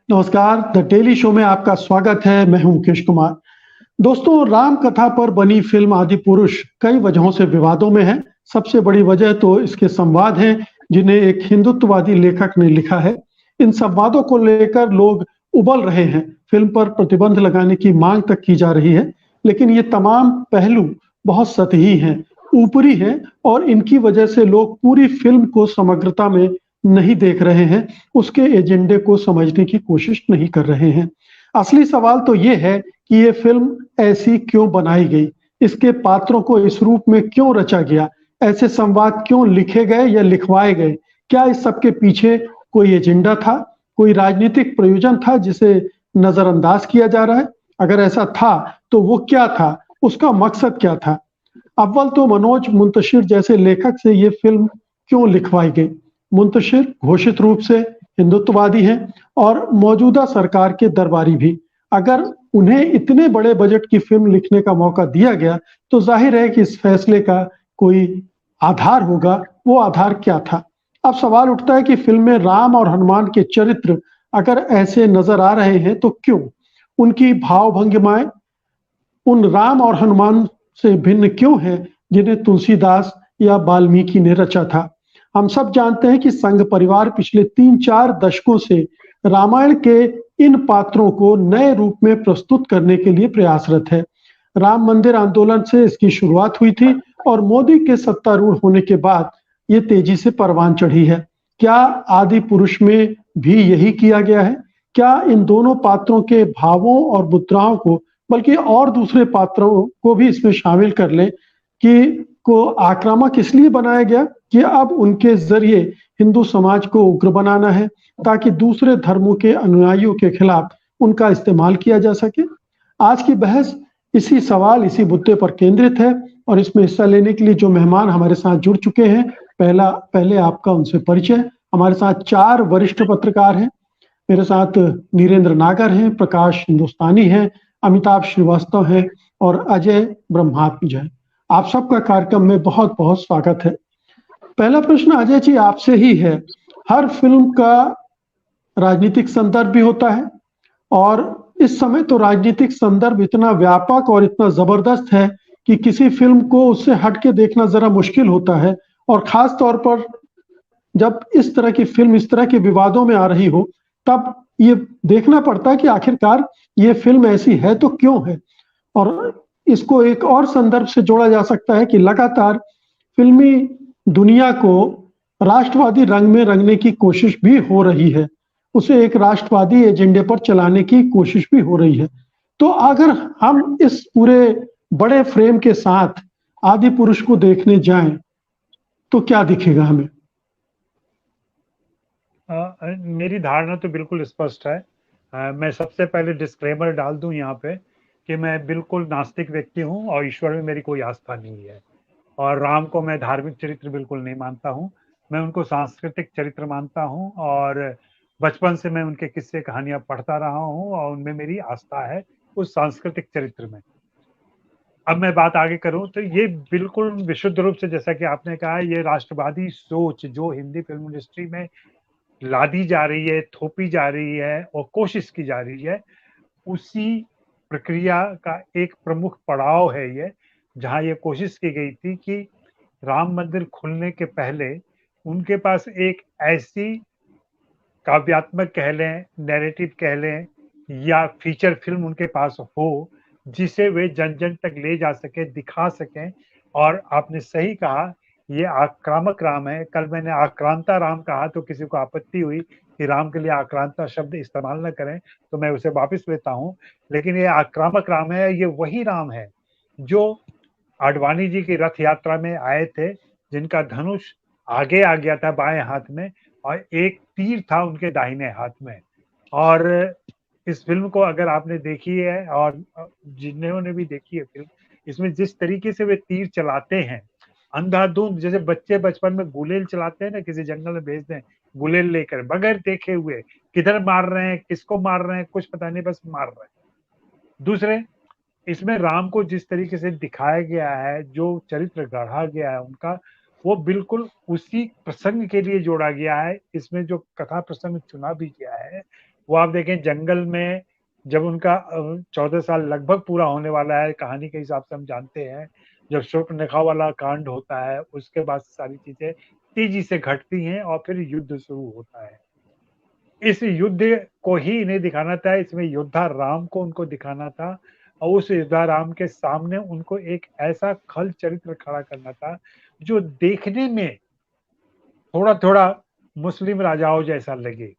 नमस्कार, the daily show में आपका स्वागत है। मैं हूं मुकेश कुमार। दोस्तों, राम कथा पर बनी फिल्म आदिपुरुष कई वजहों से विवादों में है। सबसे बड़ी वजह तो इसके संवाद हैं, जिन्हें एक हिंदुत्ववादी लेखक ने लिखा है। इन संवादों को लेकर लोग उबल रहे हैं। फिल्म पर प्रतिबंध लगाने की मांग तक की जा रही है, लेकिन ये तमाम पहलू बहुत सतही हैं, ऊपरी हैं और इनकी वजह से लोग पूरी फिल्म को समग्रता में नहीं देख रहे हैं, उसके एजेंडे को समझने की कोशिश नहीं कर रहे हैं। असली सवाल तो ये है कि ये फिल्म ऐसी क्यों बनाई गई? इसके पात्रों को इस रूप में क्यों रचा गया? ऐसे संवाद क्यों लिखे गए या लिखवाए गए? क्या इस सब के पीछे कोई एजेंडा था? कोई राजनीतिक प्रयोजन था जिसे नजरअंदाज किया जा रहा है? अगर ऐसा था, तो वो क्या था? उसका मकसद क्या था? अव्वल तो मनोज मुंतशिर जैसे लेखक से ये फिल्म क्यों लिखवाई गई? मुंतशिर घोषित रूप से हिंदुत्ववादी हैं और मौजूदा सरकार के दरबारी भी। अगर उन्हें इतने बड़े बजट की फिल्म लिखने का मौका दिया गया, तो जाहिर है कि इस फैसले का कोई आधार होगा। वो आधार क्या था? अब सवाल उठता है कि फिल्म में राम और हनुमान के चरित्र अगर ऐसे नजर आ रहे हैं, तो क्यों? उनकी भाव भंगिमाएं उन राम और हनुमान से भिन्न क्यों है जिन्हें तुलसीदास या वाल्मीकि ने रचा था? हम सब जानते हैं कि संघ परिवार पिछले 3-4 दशकों से रामायण के इन पात्रों को नए रूप में प्रस्तुत करने के लिए प्रयासरत है। राम मंदिर आंदोलन से इसकी शुरुआत हुई थी और मोदी के सत्तारूढ़ होने के बाद ये तेजी से परवान चढ़ी है। क्या आदि पुरुष में भी यही किया गया है? क्या इन दोनों पात्रों के भावों और मुद्राओं को, बल्कि और दूसरे पात्रों को भी इसमें शामिल कर लें, कि को आक्रामक इसलिए बनाया गया कि अब उनके जरिए हिंदू समाज को उग्र बनाना है, ताकि दूसरे धर्मों के अनुयायियों के खिलाफ उनका इस्तेमाल किया जा सके? आज की बहस इसी मुद्दे पर केंद्रित है और इसमें हिस्सा लेने के लिए जो मेहमान हमारे साथ जुड़ चुके हैं, पहले आपका उनसे परिचय। हमारे साथ 4 वरिष्ठ पत्रकार हैं। मेरे साथ नीरेंद्र नागर हैं, प्रकाश हिंदुस्तानी हैं, अमिताभ श्रीवास्तव हैं और अजय ब्रह्मात्मज हैं। आप सबका कार्यक्रम में बहुत-बहुत स्वागत है। पहला प्रश्न अजय जी आपसे ही है। हर फिल्म का राजनीतिक संदर्भ भी होता है और इस समय तो राजनीतिक संदर्भ इतना व्यापक और इतना जबरदस्त है कि किसी फिल्म को उससे हट के देखना जरा मुश्किल होता है, और खास तौर पर जब इस तरह की फिल्म इस तरह के विवादों में आ रही हो, तब ये देखना पड़ता है कि आखिरकार ये फिल्म ऐसी है तो क्यों है। और इसको एक और संदर्भ से जोड़ा जा सकता है कि लगातार फिल्मी दुनिया को राष्ट्रवादी रंग में रंगने की कोशिश भी हो रही है, उसे एक राष्ट्रवादी एजेंडे पर चलाने की कोशिश भी हो रही है। तो अगर हम इस पूरे बड़े फ्रेम के साथ आदि पुरुष को देखने जाएं, तो क्या दिखेगा हमें? मेरी धारणा तो बिल्कुल स्पष्ट है। मैं सबसे पहले डिस्क्लेमर डाल दूं यहाँ पे कि मैं बिल्कुल नास्तिक व्यक्ति हूँ और ईश्वर में मेरी कोई आस्था नहीं है, और राम को मैं धार्मिक चरित्र बिल्कुल नहीं मानता हूँ। मैं उनको सांस्कृतिक चरित्र मानता हूँ और बचपन से मैं उनके किस्से कहानियां पढ़ता रहा हूँ और उनमें मेरी आस्था है, उस सांस्कृतिक चरित्र में। अब मैं बात आगे करूं तो ये बिल्कुल विशुद्ध रूप से, जैसा कि आपने कहा, ये राष्ट्रवादी सोच जो हिंदी फिल्म इंडस्ट्री में लादी जा रही है, थोपी जा रही है और कोशिश की जा रही है, उसी प्रक्रिया का एक प्रमुख पड़ाव है ये, जहां ये कोशिश की गई थी कि राम मंदिर खुलने के पहले उनके पास एक ऐसी काव्यात्मक कह लें, नैरेटिव कह लें या फीचर फिल्म उनके पास हो जिसे वे जन जन तक ले जा सके, दिखा सकें। और आपने सही कहा, ये आक्रामक राम है। कल मैंने आक्रांता राम कहा तो किसी को आपत्ति हुई कि राम के लिए आक्रांता शब्द इस्तेमाल न करें, तो मैं उसे वापस लेता हूँ। लेकिन ये आक्रामक राम है, ये वही राम है जो आडवाणी जी की रथ यात्रा में आए थे, जिनका धनुष आगे आ गया था बाएं हाथ में और एक तीर था उनके दाहिने हाथ में। और इस फिल्म को अगर आपने देखी है और जिन्होंने भी देखी है फिल्म, इसमें जिस तरीके से वे तीर चलाते हैं अंधाधुंध, जैसे बच्चे बचपन में गुलेल चलाते हैं ना, किसी जंगल में भेज दें गुलेल लेकर, बगैर देखे हुए किधर मार रहे हैं, किसको मार रहे हैं, कुछ पता नहीं, बस मार रहे हैं। दूसरे, इसमें राम को जिस तरीके से दिखाया गया है, जो चरित्र गढ़ा गया है उनका, वो बिल्कुल उसी प्रसंग के लिए जोड़ा गया है। इसमें जो कथा प्रसंग चुना भी गया है वो आप देखें जंगल में जब उनका 14 साल लगभग पूरा होने वाला है, कहानी के हिसाब से हम जानते हैं, जब शूर्पणखा वाला कांड होता है, उसके बाद सारी चीज़ें तेज़ी से घटती हैं और फिर युद्ध शुरू होता है। इस युद्ध को ही इन्हें दिखाना था, इसमें योद्धा राम को उनको दिखाना था और उस योद्धा राम के सामने उनको एक ऐसा खल चरित्र खड़ा करना था, जो देखने में थोड़ा-थोड़ा मुस्लिम राजाओं जैसा लगे,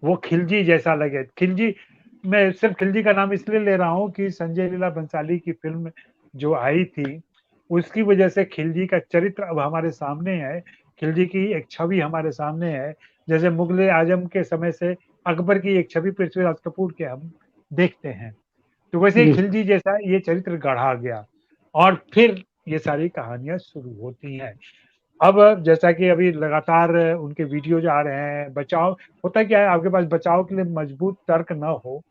वो खिलजी जैसा लगे। खिलजी मैं सिर्फ़ खिलजी का नाम इसलिए ले रहा हूँ कि संजय लीला भंसाली की फ़िल्म जो आई थी, उसकी वजह से खिलजी का चरित्र अब हमारे सामने है, खिलजी की एक छवि हमारे सामने है। जैसे मुग़ल-ए-आज़म के समय से अकबर की एक छवि पृथ्वीराज कपूर के हम देखते हैं। तो वैसे ही जी खिलजी जैसा ये चरित्र गढ़ा गया और फिर ये सारी कहानियाँ शुरू होती हैं। अब जैसा कि अभी लगातार उनके वीडियोज़ आ रहे हैं, बचाव होता क्या है आपके पास बचाव के लिए मजबूत तर्क ना हो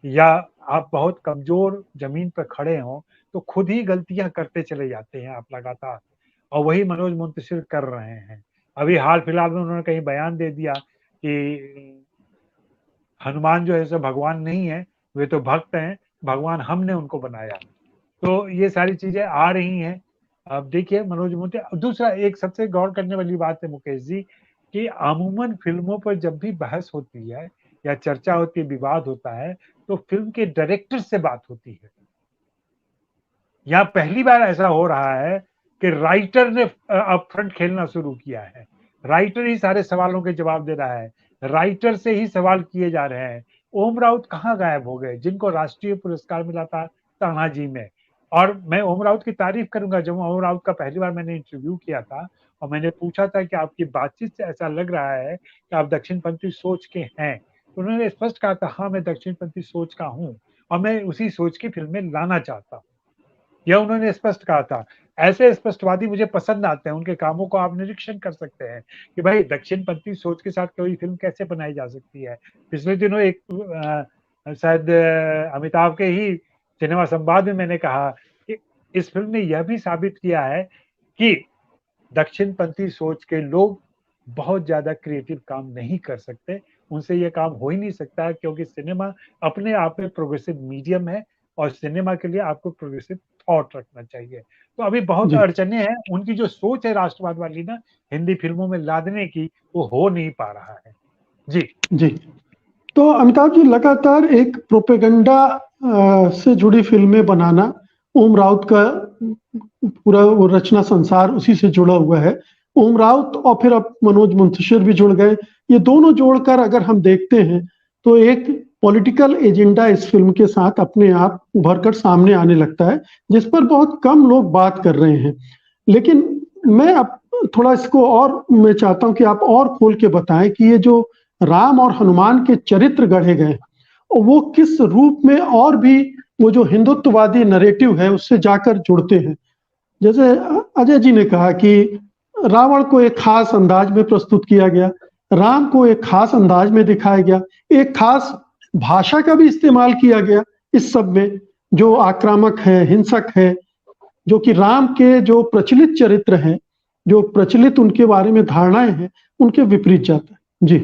या आप बहुत कमज़ोर ज़मीन पे खड़े हों, तो खुद ही गलतियाँ करते चले जाते हैं आप लगातार और वही मनोज मुंतशिर कर रहे हैं। अभी हाल-फिलहाल में उन्होंने कहीं बयान दे दिया कि हनुमान जो है सो भगवान नहीं है, वे तो भक्त हैं, भगवान हमने उनको बनाया। तो ये सारी चीज़ें आ रही हैं। अब देखिए मनोज मोती दूसरा एक सबसे गौर करने वाली बात है मुकेश जी, कि अमूमन फ़िल्मों पर जब भी बहस होती है या चर्चा होती है, विवाद होता है, तो फ़िल्म के डायरेक्टर से बात होती है। यहाँ पहली बार ऐसा हो रहा है कि राइटर ने अपफ्रंट खेलना शुरू किया है। राइटर ही सारे सवालों के जवाब दे रहा है। राइटर से ही सवाल किए जा रहे हैं। ओम राउत कहाँ गायब हो गए? जिनको राष्ट्रीय पुरस्कार मिला था तानाजी में। और मैं ओम राउत की तारीफ़ करूँगा, जब ओम राउत का पहली बार मैंने इंटरव्यू किया था और मैंने पूछा था कि आपकी बातचीत से ऐसा लग रहा है कि आप दक्षिणपंथी सोच के हैं। तो उन्होंने स्पष्ट कहा था, हाँ, मैं दक्षिणपंथी सोच का हूँ और मैं उसी सोच की फ़िल्में लाना चाहता हूँ। यह उन्होंने स्पष्ट कहा था। ऐसे स्पष्टवादी मुझे पसंद आते हैं, उनके कामों को आप निरीक्षण कर सकते हैं कि भाई दक्षिणपंथी सोच के साथ कोई फ़िल्म कैसे बनाई जा सकती है। पिछले दिनों एक शायद अमिताभ के ही सिनेमा संवाद में मैंने कहा कि इस फ़िल्म ने यह भी साबित किया है कि दक्षिणपंथी सोच के लोग बहुत ज़्यादा क्रिएटिव काम नहीं कर सकते। उनसे ये काम हो ही नहीं सकता क्योंकि सिनेमा अपने आप में प्रोग्रेसिव मीडियम है और सिनेमा के लिए आपको प्रोग्रेसिव थॉट रखना चाहिए। तो अभी बहुत जी अड़चनें हैं, उनकी जो सोच है राष्ट्रवाद वाली ना हिंदी फ़िल्मों में लादने की, वो हो नहीं पा रहा है। जी। जी तो अमिताभ जी लगातार एक प्रोपेगेंडा से जुड़ी फिल्में बनाना, ओम राउत का पूरा वो रचना संसार उसी से जुड़ा हुआ है। ओम राउत और फिर अब मनोज मुंतशिर भी जुड़ गए। ये दोनों जोड़कर अगर हम देखते हैं तो एक पॉलिटिकल एजेंडा इस फिल्म के साथ अपने आप उभर कर सामने आने लगता है, जिस पर बहुत कम लोग बात कर रहे हैं। लेकिन मैं अब थोड़ा इसको और मैं चाहता हूं कि आप और खोल के बताएं कि ये जो राम और हनुमान के चरित्र गढ़े गए और वो किस रूप में और भी वो जो हिंदुत्ववादी नैरेटिव है उससे जाकर जुड़ते हैं। जैसे अजय जी ने कहा कि रावण को एक खास अंदाज में प्रस्तुत किया गया, राम को एक खास अंदाज में दिखाया गया, एक खास भाषा का भी इस्तेमाल किया गया इस सब में, जो आक्रामक है, हिंसक है, जो कि राम के जो प्रचलित चरित्र हैं, जो प्रचलित उनके बारे में धारणाएं हैं, उनके विपरीत जाता है। जी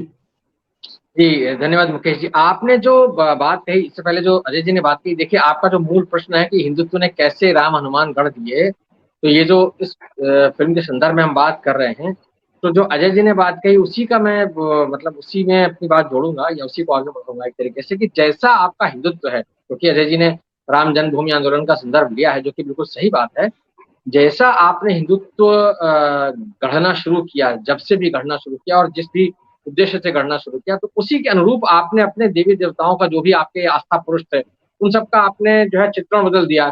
जी, धन्यवाद मुकेश जी। आपने जो बात कही इससे पहले जो अजय जी ने बात की, देखिए आपका जो मूल प्रश्न है कि हिंदुत्व ने कैसे राम हनुमान गढ़ दिए, तो ये जो इस फ़िल्म के संदर्भ में हम बात कर रहे हैं, तो जो अजय जी ने बात कही उसी का मैं मतलब उसी में अपनी बात जोड़ूँगा या उसी को आगे बढ़ाऊँगा एक तरीके से कि जैसा आपका हिंदुत्व है, क्योंकि अजय जी ने राम जन्मभूमि आंदोलन का संदर्भ लिया है, जो कि बिल्कुल सही बात है। जैसा आपने हिंदुत्व गढ़ना शुरू किया, जब से भी गढ़ना शुरू किया और जिस भी उद्देश्य से गढ़ना शुरू किया, तो उसी के अनुरूप आपने अपने देवी-देवताओं का जो भी आपके आस्था पुरुष थे, उन सबका आपने जो है चित्रण बदल दिया।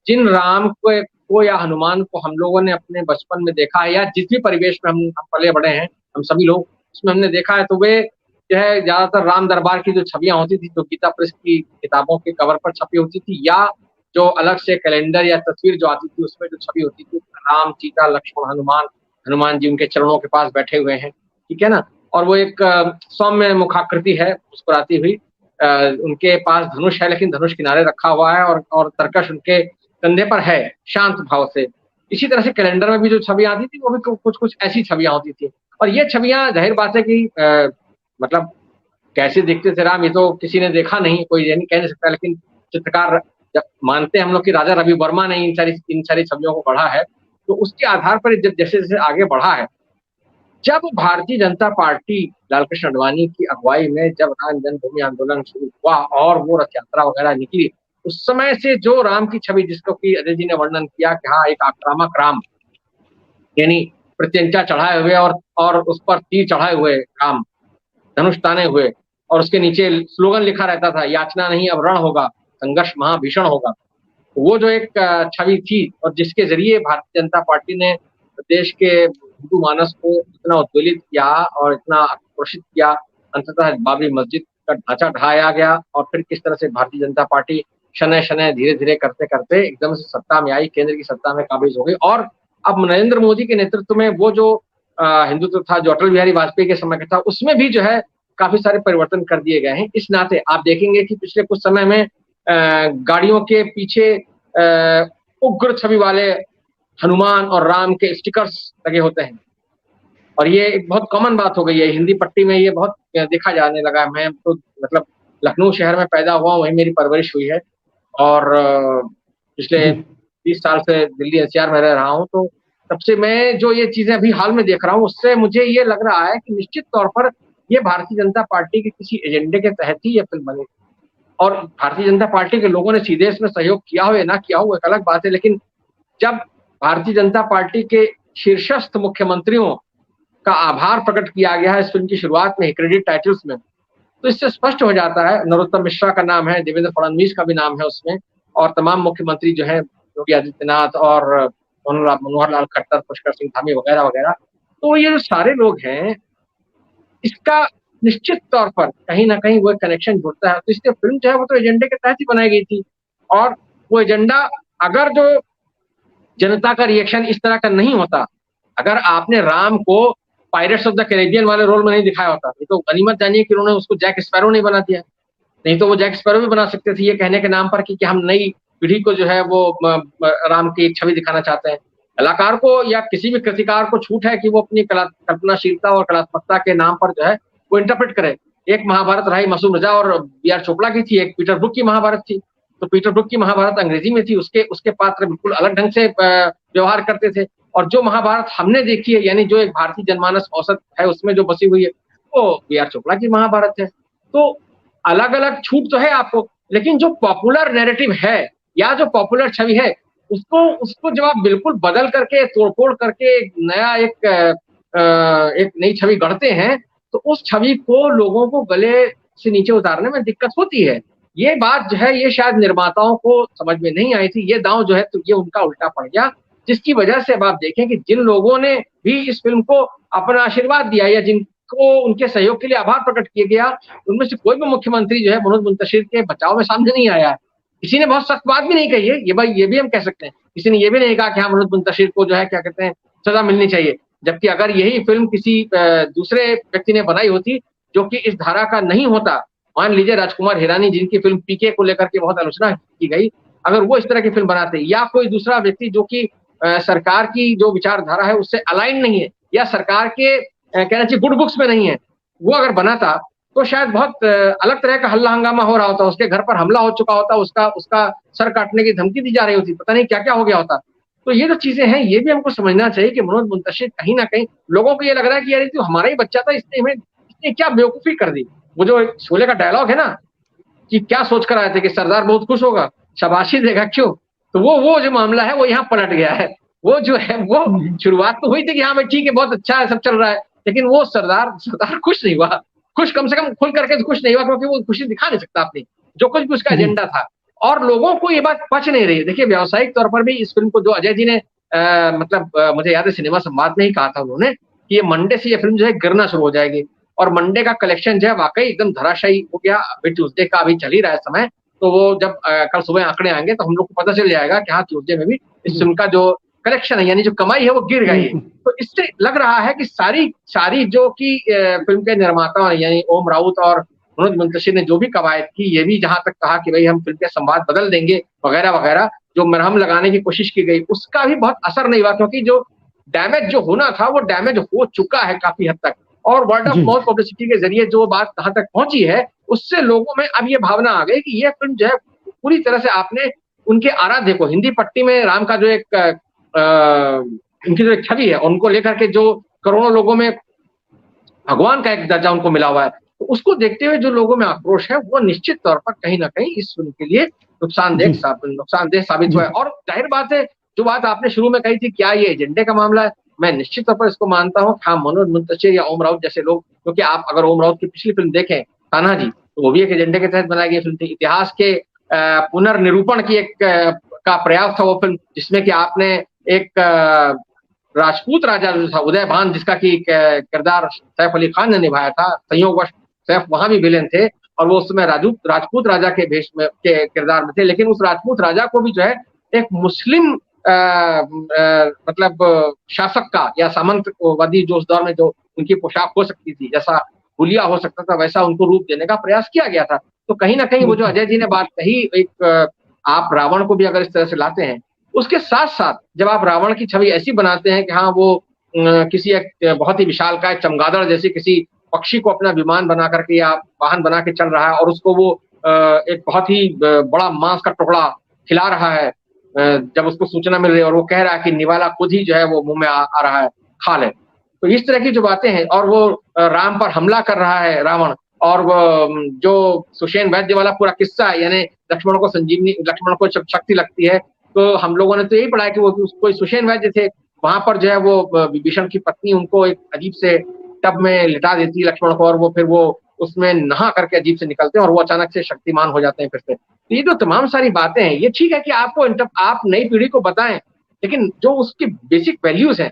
जिन राम को या हनुमान को हम लोगों ने अपने बचपन में देखा है या जिस भी परिवेश में हम पले-बड़े हैं, हम सभी लोग, उसमें हमने देखा है, तो वे जो है ज़्यादातर राम दरबार की जो छवियाँ होती थी, जो गीता प्रेस की किताबों के कवर पर छपी होती थी या जो अलग से कैलेंडर या तस्वीर जो आती थी, उसमें जो छवि होती थी, राम, सीता, लक्ष्मण, हनुमान, हनुमान जी उनके चरणों के पास बैठे हुए हैं, ठीक है ना? और वो एक सौम्य मुखाकृति है, मुस्कुराती हुई। उनके पास धनुष है, लेकिन धनुष किनारे रखा हुआ है और तरकश उनके कंधे पर है, शांत भाव से। इसी तरह से कैलेंडर में भी जो छवियाँ आती थी, वो भी कुछ-कुछ ऐसी छवियाँ होती थी। और ये छवियाँ ज़ाहिर बात है कि मतलब कैसे दिखते थे राम, ये तो किसी ने देखा नहीं, कोई ये नहीं कह नहीं सकता, लेकिन चित्रकार जब मानते हैं हम लोग कि राजा रवि वर्मा ने इन सारी छवियों को गढ़ा है, तो उसके आधार पर जब जैसे जैसे आगे बढ़ा है, जब भारतीय जनता पार्टी लालकृष्ण आडवाणी की अगुवाई में जब राम जन्मभूमि आंदोलन शुरू हुआ और वो रथ यात्रा वगैरह निकली, उस समय से जो राम की छवि जिसको कि अजय जी ने वर्णन किया कि हाँ एक आक्रामक राम, यानी प्रत्यंचा चढ़ाए हुए और उस पर तीर चढ़ाए हुए राम, धनुष ताने हुए, और उसके नीचे स्लोगन लिखा रहता था, याचना नहीं अब रण होगा, संघर्ष महाभीषण होगा। वो जो एक छवि थी और जिसके जरिए भारतीय जनता पार्टी ने देश के हिंदू मानस को इतना उद्वेलित किया और इतना आक्रोशित किया, अंततः बाबरी मस्जिद का ढांचा ढाया गया और फिर किस तरह से भारतीय जनता पार्टी शनय शनय धीरे धीरे करते करते एकदम से सत्ता में आई, केंद्र की सत्ता में काबिज हो गई। और अब नरेंद्र मोदी के नेतृत्व में वो जो हिंदुत्व था जो अटल बिहारी वाजपेयी के समय का था, उसमें भी जो है काफी सारे परिवर्तन कर दिए गए हैं। इस नाते आप देखेंगे कि पिछले कुछ समय में गाड़ियों के पीछे उग्र छवि वाले हनुमान और राम के स्टिकर्स लगे होते हैं, और ये एक बहुत कॉमन बात हो गई है हिंदी पट्टी में, ये बहुत देखा जाने लगा है। मैं तो मतलब लखनऊ शहर में पैदा हुआ, वहीं मेरी परवरिश हुई है और पिछले 30 साल से दिल्ली एनसीआर में रह रहा हूँ, तो तब से मैं जो ये चीजें अभी हाल में देख रहा हूँ, उससे मुझे ये लग रहा है कि निश्चित तौर पर ये भारतीय जनता पार्टी के किसी एजेंडे के तहत ही ये फिल्म बनी, और भारतीय जनता पार्टी के लोगों ने सीधे इसमें सहयोग किया हो या ना किया हो एक अलग बात है, लेकिन जब भारतीय जनता पार्टी के शीर्षस्थ मुख्यमंत्रियों का आभार प्रकट किया गया है इस फिल्म की शुरुआत में क्रेडिट टाइटल्स में, तो इससे स्पष्ट हो जाता है, नरोत्तम मिश्रा का नाम है, देवेंद्र फडणवीस का भी नाम है उसमें, और तमाम मुख्यमंत्री जो है योगी आदित्यनाथ और मनोहर लाल खट्टर, पुष्कर सिंह धामी वगैरह वगैरह, तो ये जो सारे लोग हैं, इसका निश्चित तौर पर कहीं ना कहीं वो कनेक्शन जुड़ता है। तो इसलिए फिल्म जो है वो तो एजेंडे के तहत ही बनाई गई थी, और वो एजेंडा अगर जो जनता का रिएक्शन इस तरह का नहीं होता, अगर आपने राम को पायरेट्स ऑफ द कैरेबियन वाले रोल में नहीं दिखाया होता, ये तो गनीमत जानिए कि उन्होंने उसको जैक स्पैरो नहीं बना दिया, नहीं तो वो जैक स्पैरो भी बना सकते थे ये कहने के नाम पर कि हम नई पीढ़ी को जो है वो राम की छवि दिखाना चाहते हैं। कलाकार को या किसी भी कृतिकार को छूट है कि वो अपनी कल्पनाशीलता और कलात्मकता के नाम पर जो है वो इंटरप्रेट करे। एक महाभारत रही मासूम रजा और बी.आर. चोपड़ा की थी, एक पीटर ब्रुक की महाभारत थी, तो पीटर ब्रुक की महाभारत अंग्रेजी में थी, उसके पात्र बिल्कुल अलग ढंग से व्यवहार करते थे, और जो महाभारत हमने देखी है, यानी जो एक भारतीय जनमानस औसत है उसमें जो बसी हुई है, वो बी.आर. चोपड़ा की महाभारत है। तो अलग अलग छूट तो है आपको, लेकिन जो पॉपुलर नैरेटिव है या जो पॉपुलर छवि है, उसको जब आप बिल्कुल बदल करके तोड़फोड़ करके एक नई छवि गढ़ते हैं, तो उस छवि को लोगों को गले से नीचे उतारने में दिक्कत होती है। ये बात जो है ये शायद निर्माताओं को समझ में नहीं आई थी, ये दांव जो है तो ये उनका उल्टा पड़ गया, जिसकी वजह से अब आप देखें कि जिन लोगों ने भी इस फिल्म को अपना आशीर्वाद दिया या जिनको उनके सहयोग के लिए आभार प्रकट किया गया, उनमें से कोई भी मुख्यमंत्री जो है मनोज मुंतशिर के बचाव में सामने नहीं आया है। किसी ने बहुत सख्त बात भी नहीं कही है, ये भी हम कह सकते हैं, किसी ने ये भी नहीं कहा कि हाँ मनोज मुंतशिर को जो है क्या कहते हैं सजा मिलनी चाहिए, जबकि अगर यही फिल्म किसी दूसरे व्यक्ति ने बनाई होती जो कि इस धारा का नहीं होता, मान लीजिए राजकुमार हिरानी जिनकी फिल्म पीके को लेकर के बहुत आलोचना की गई, अगर वो इस तरह की फिल्म बनाते, या कोई दूसरा व्यक्ति जो कि सरकार की जो विचारधारा है उससे अलाइन नहीं है या सरकार के कहना चाहिए गुड बुक्स में नहीं है, वो अगर बनाता तो शायद बहुत अलग तरह का हल्ला हंगामा हो रहा होता, उसके घर पर हमला हो चुका होता, उसका सर काटने की धमकी दी जा रही होती, पता नहीं क्या क्या हो गया होता। तो ये जो चीजें हैं ये भी हमको समझना चाहिए कि मनोज मुंतशिर कहीं ना कहीं लोगों को ये लग रहा है कि यार तो हमारा ही बच्चा था, इसने क्या बेवकूफी कर दी। वो जो शोले का डायलॉग है ना कि क्या सोच कर आए थे कि सरदार बहुत खुश होगा, शाबाशी देगा क्यों, तो वो जो मामला है वो यहाँ पलट गया है। वो जो है वो शुरुआत तो हुई थी कि हाँ भाई ठीक है बहुत अच्छा है सब चल रहा है, लेकिन वो सरदार खुश नहीं हुआ, खुश कम से कम खुल करके तो खुश नहीं हुआ, क्योंकि वो खुशी दिखा नहीं सकता अपनी, जो कुछ भी उसका एजेंडा था, और लोगों को ये बात पच नहीं रही। देखिए व्यावसायिक तौर पर भी इस फिल्म को जो अजय जी ने मुझे याद है सिनेमा संवाद में ही कहा था उन्होंने कि ये मंडे से ये फिल्म जो है गिरना शुरू हो जाएगी, और मंडे का कलेक्शन जो है वाकई एकदम धराशायी हो गया। अभी ट्यूजडे का अभी चल ही रहा है समय, तो वो जब कल सुबह आंकड़े आएंगे तो हम लोग को पता चल जाएगा कि हाँ ट्यूजडे में भी इस फिल्म का जो कलेक्शन है यानी जो कमाई है वो गिर गई है। तो इससे लग रहा है कि सारी जो कि फिल्म के निर्माता यानी ओम राउत और मनोज मुंतशिर ने जो भी कवायद की, ये भी जहां तक कहा कि भाई हम फिल्म के संवाद बदल देंगे वगैरह वगैरह, जो मरहम लगाने की कोशिश की गई उसका भी बहुत असर नहीं हुआ, क्योंकि जो डैमेज जो होना था वो डैमेज हो चुका है काफी हद तक। और वर्ड ऑफ जी माउथ पब्लिसिटी के जरिए जो बात कहाँ तक पहुंची है, उससे लोगों में अब ये भावना आ गई कि ये फिल्म जो है पूरी तरह से आपने उनके आराध्य को, हिंदी पट्टी में राम का जो एक उनकी जो एक छवि है, उनको लेकर के जो करोड़ों लोगों में भगवान का एक दर्जा उनको मिला हुआ है, तो उसको देखते हुए जो लोगों में आक्रोश है, वो निश्चित तौर पर कहीं ना कहीं इस फिल्म के लिए जी नुकसानदेह साबित हुआ जी है। और जाहिर बात है, जो बात आपने शुरू में कही थी, क्या ये एजेंडे का मामला है, मैं निश्चित तौर पर इसको मानता हूँ। हाँ, मनोज मुंतशिर या ओम राउत जैसे लोग, क्योंकि आप अगर ओम राउत की पिछली फिल्म देखें, तान्हाजी, तो वो भी एक एजेंडे के तहत बनाई गई फिल्म थी। इतिहास के पुनर्निरूपण की एक का प्रयास था वो फिल्म, जिसमें कि आपने एक राजपूत राजा जो था उदय भान, जिसका की किरदार सैफ अली खान ने निभाया था, संयोगवश सैफ वहां भी विलेन थे और वो उस समय राजपूत राजा के भेष में के किरदार में थे, लेकिन उस राजपूत राजा को भी जो है एक मुस्लिम मतलब शासक का या सामंतवादी जो उस दौर में जो उनकी पोशाक हो सकती थी, जैसा हुलिया हो सकता था, वैसा उनको रूप देने का प्रयास किया गया था। तो कहीं ना कहीं वो जो अजय जी ने बात कही, एक आप रावण को भी अगर इस तरह से लाते हैं, उसके साथ साथ जब आप रावण की छवि ऐसी बनाते हैं कि हाँ वो किसी एक बहुत ही विशालकाय चमगादड़ जैसे किसी पक्षी को अपना विमान बना करके या वाहन बना के चल रहा है और उसको वो एक बहुत ही बड़ा मांस का टुकड़ा खिला रहा है, जब उसको सूचना मिल रही है और वो कह रहा है कि निवाला खुद ही जो है वो मुंह में आ रहा है, खा ले। तो इस तरह की जो बातें हैं, और वो राम पर हमला कर रहा है रावण, और वो जो सुषेण वैद्य वाला पूरा किस्सा है, यानी लक्ष्मण को शक्ति लगती है, तो हम लोगों ने तो यही पढ़ा है कि वो कोई सुषेण वैद्य थे, वहां पर जो है वो विभीषण की पत्नी उनको एक अजीब से टब में लिटा देती है लक्ष्मण को, और वो फिर वो उसमें नहा करके अजीब से निकलते हैं और वो अचानक से शक्तिमान हो जाते हैं फिर से। तो ये जो तमाम सारी बातें हैं, ये ठीक है कि आपको आप नई पीढ़ी को बताएं, लेकिन जो उसकी बेसिक वैल्यूज हैं,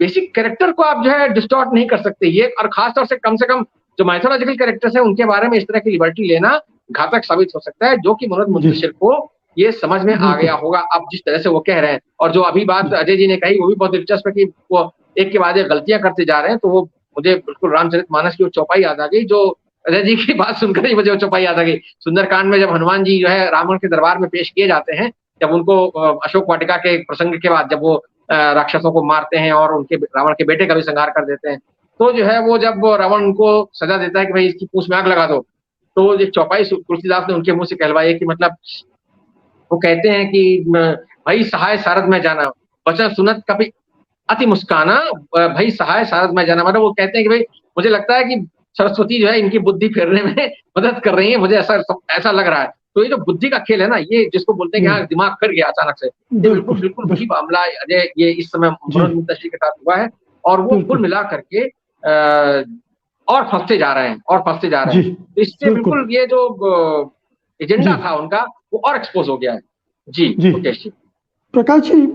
बेसिक कैरेक्टर को आप जो है डिस्टॉर्ट नहीं कर सकते ये, और खासतौर से कम जो माइथोलॉजिकल कैरेक्टर्स हैं उनके बारे में इस तरह की लिबर्टी लेना घातक साबित हो सकता है, जो कि मनोज मुंतशिर को ये समझ में आ गया होगा अब जिस तरह से वो कह रहे हैं। और जो अभी बात अजय जी ने कही, वो भी बहुत दिलचस्प है कि वो एक के बाद एक गलतियां करते जा रहे हैं, तो वो मुझे बिल्कुल रामचरितमानस की वो चौपाई याद आ गई, जो अजय जी की बात सुनकर ही मुझे वो चौपाई याद आ गई। सुंदरकांड में जब हनुमान जी जो है रावण के दरबार में पेश किए जाते हैं, जब उनको अशोक वाटिका के प्रसंग के बाद जब वो राक्षसों को मारते हैं और उनके रावण के बेटे का भी संहार कर देते हैं, तो जो है वो जब रावण उनको सजा देता है कि भाई इसकी पूंछ में आग लगा दो, तो एक चौपाई तुलसीदास ने उनके मुंह से कहलवाई कि मतलब वो कहते हैं कि भाई सहाय सारद में जाना, वचन सुनत कभी अति मुस्काना, भाई सहाय सारद में जाना, मतलब वो कहते हैं कि भाई मुझे लगता है कि सरस्वती जो है इनकी बुद्धि फेरने में मदद कर रही है, मुझे ऐसा लग रहा है। तो ये जो बुद्धि का खेल है ना, ये जिसको बोलते हैं कि हाँ दिमाग फिर गया अचानक से, ये बिल्कुल बिल्कुल वही मामला अजय ये इस समय मनोज मुंतशिर के साथ हुआ है, और वो कुल मिला करके और फंसते जा रहे हैं। तो इससे बिल्कुल ये जो एजेंडा था उनका वो और एक्सपोज हो गया है। जी मुकेश जी। प्रकाश जी,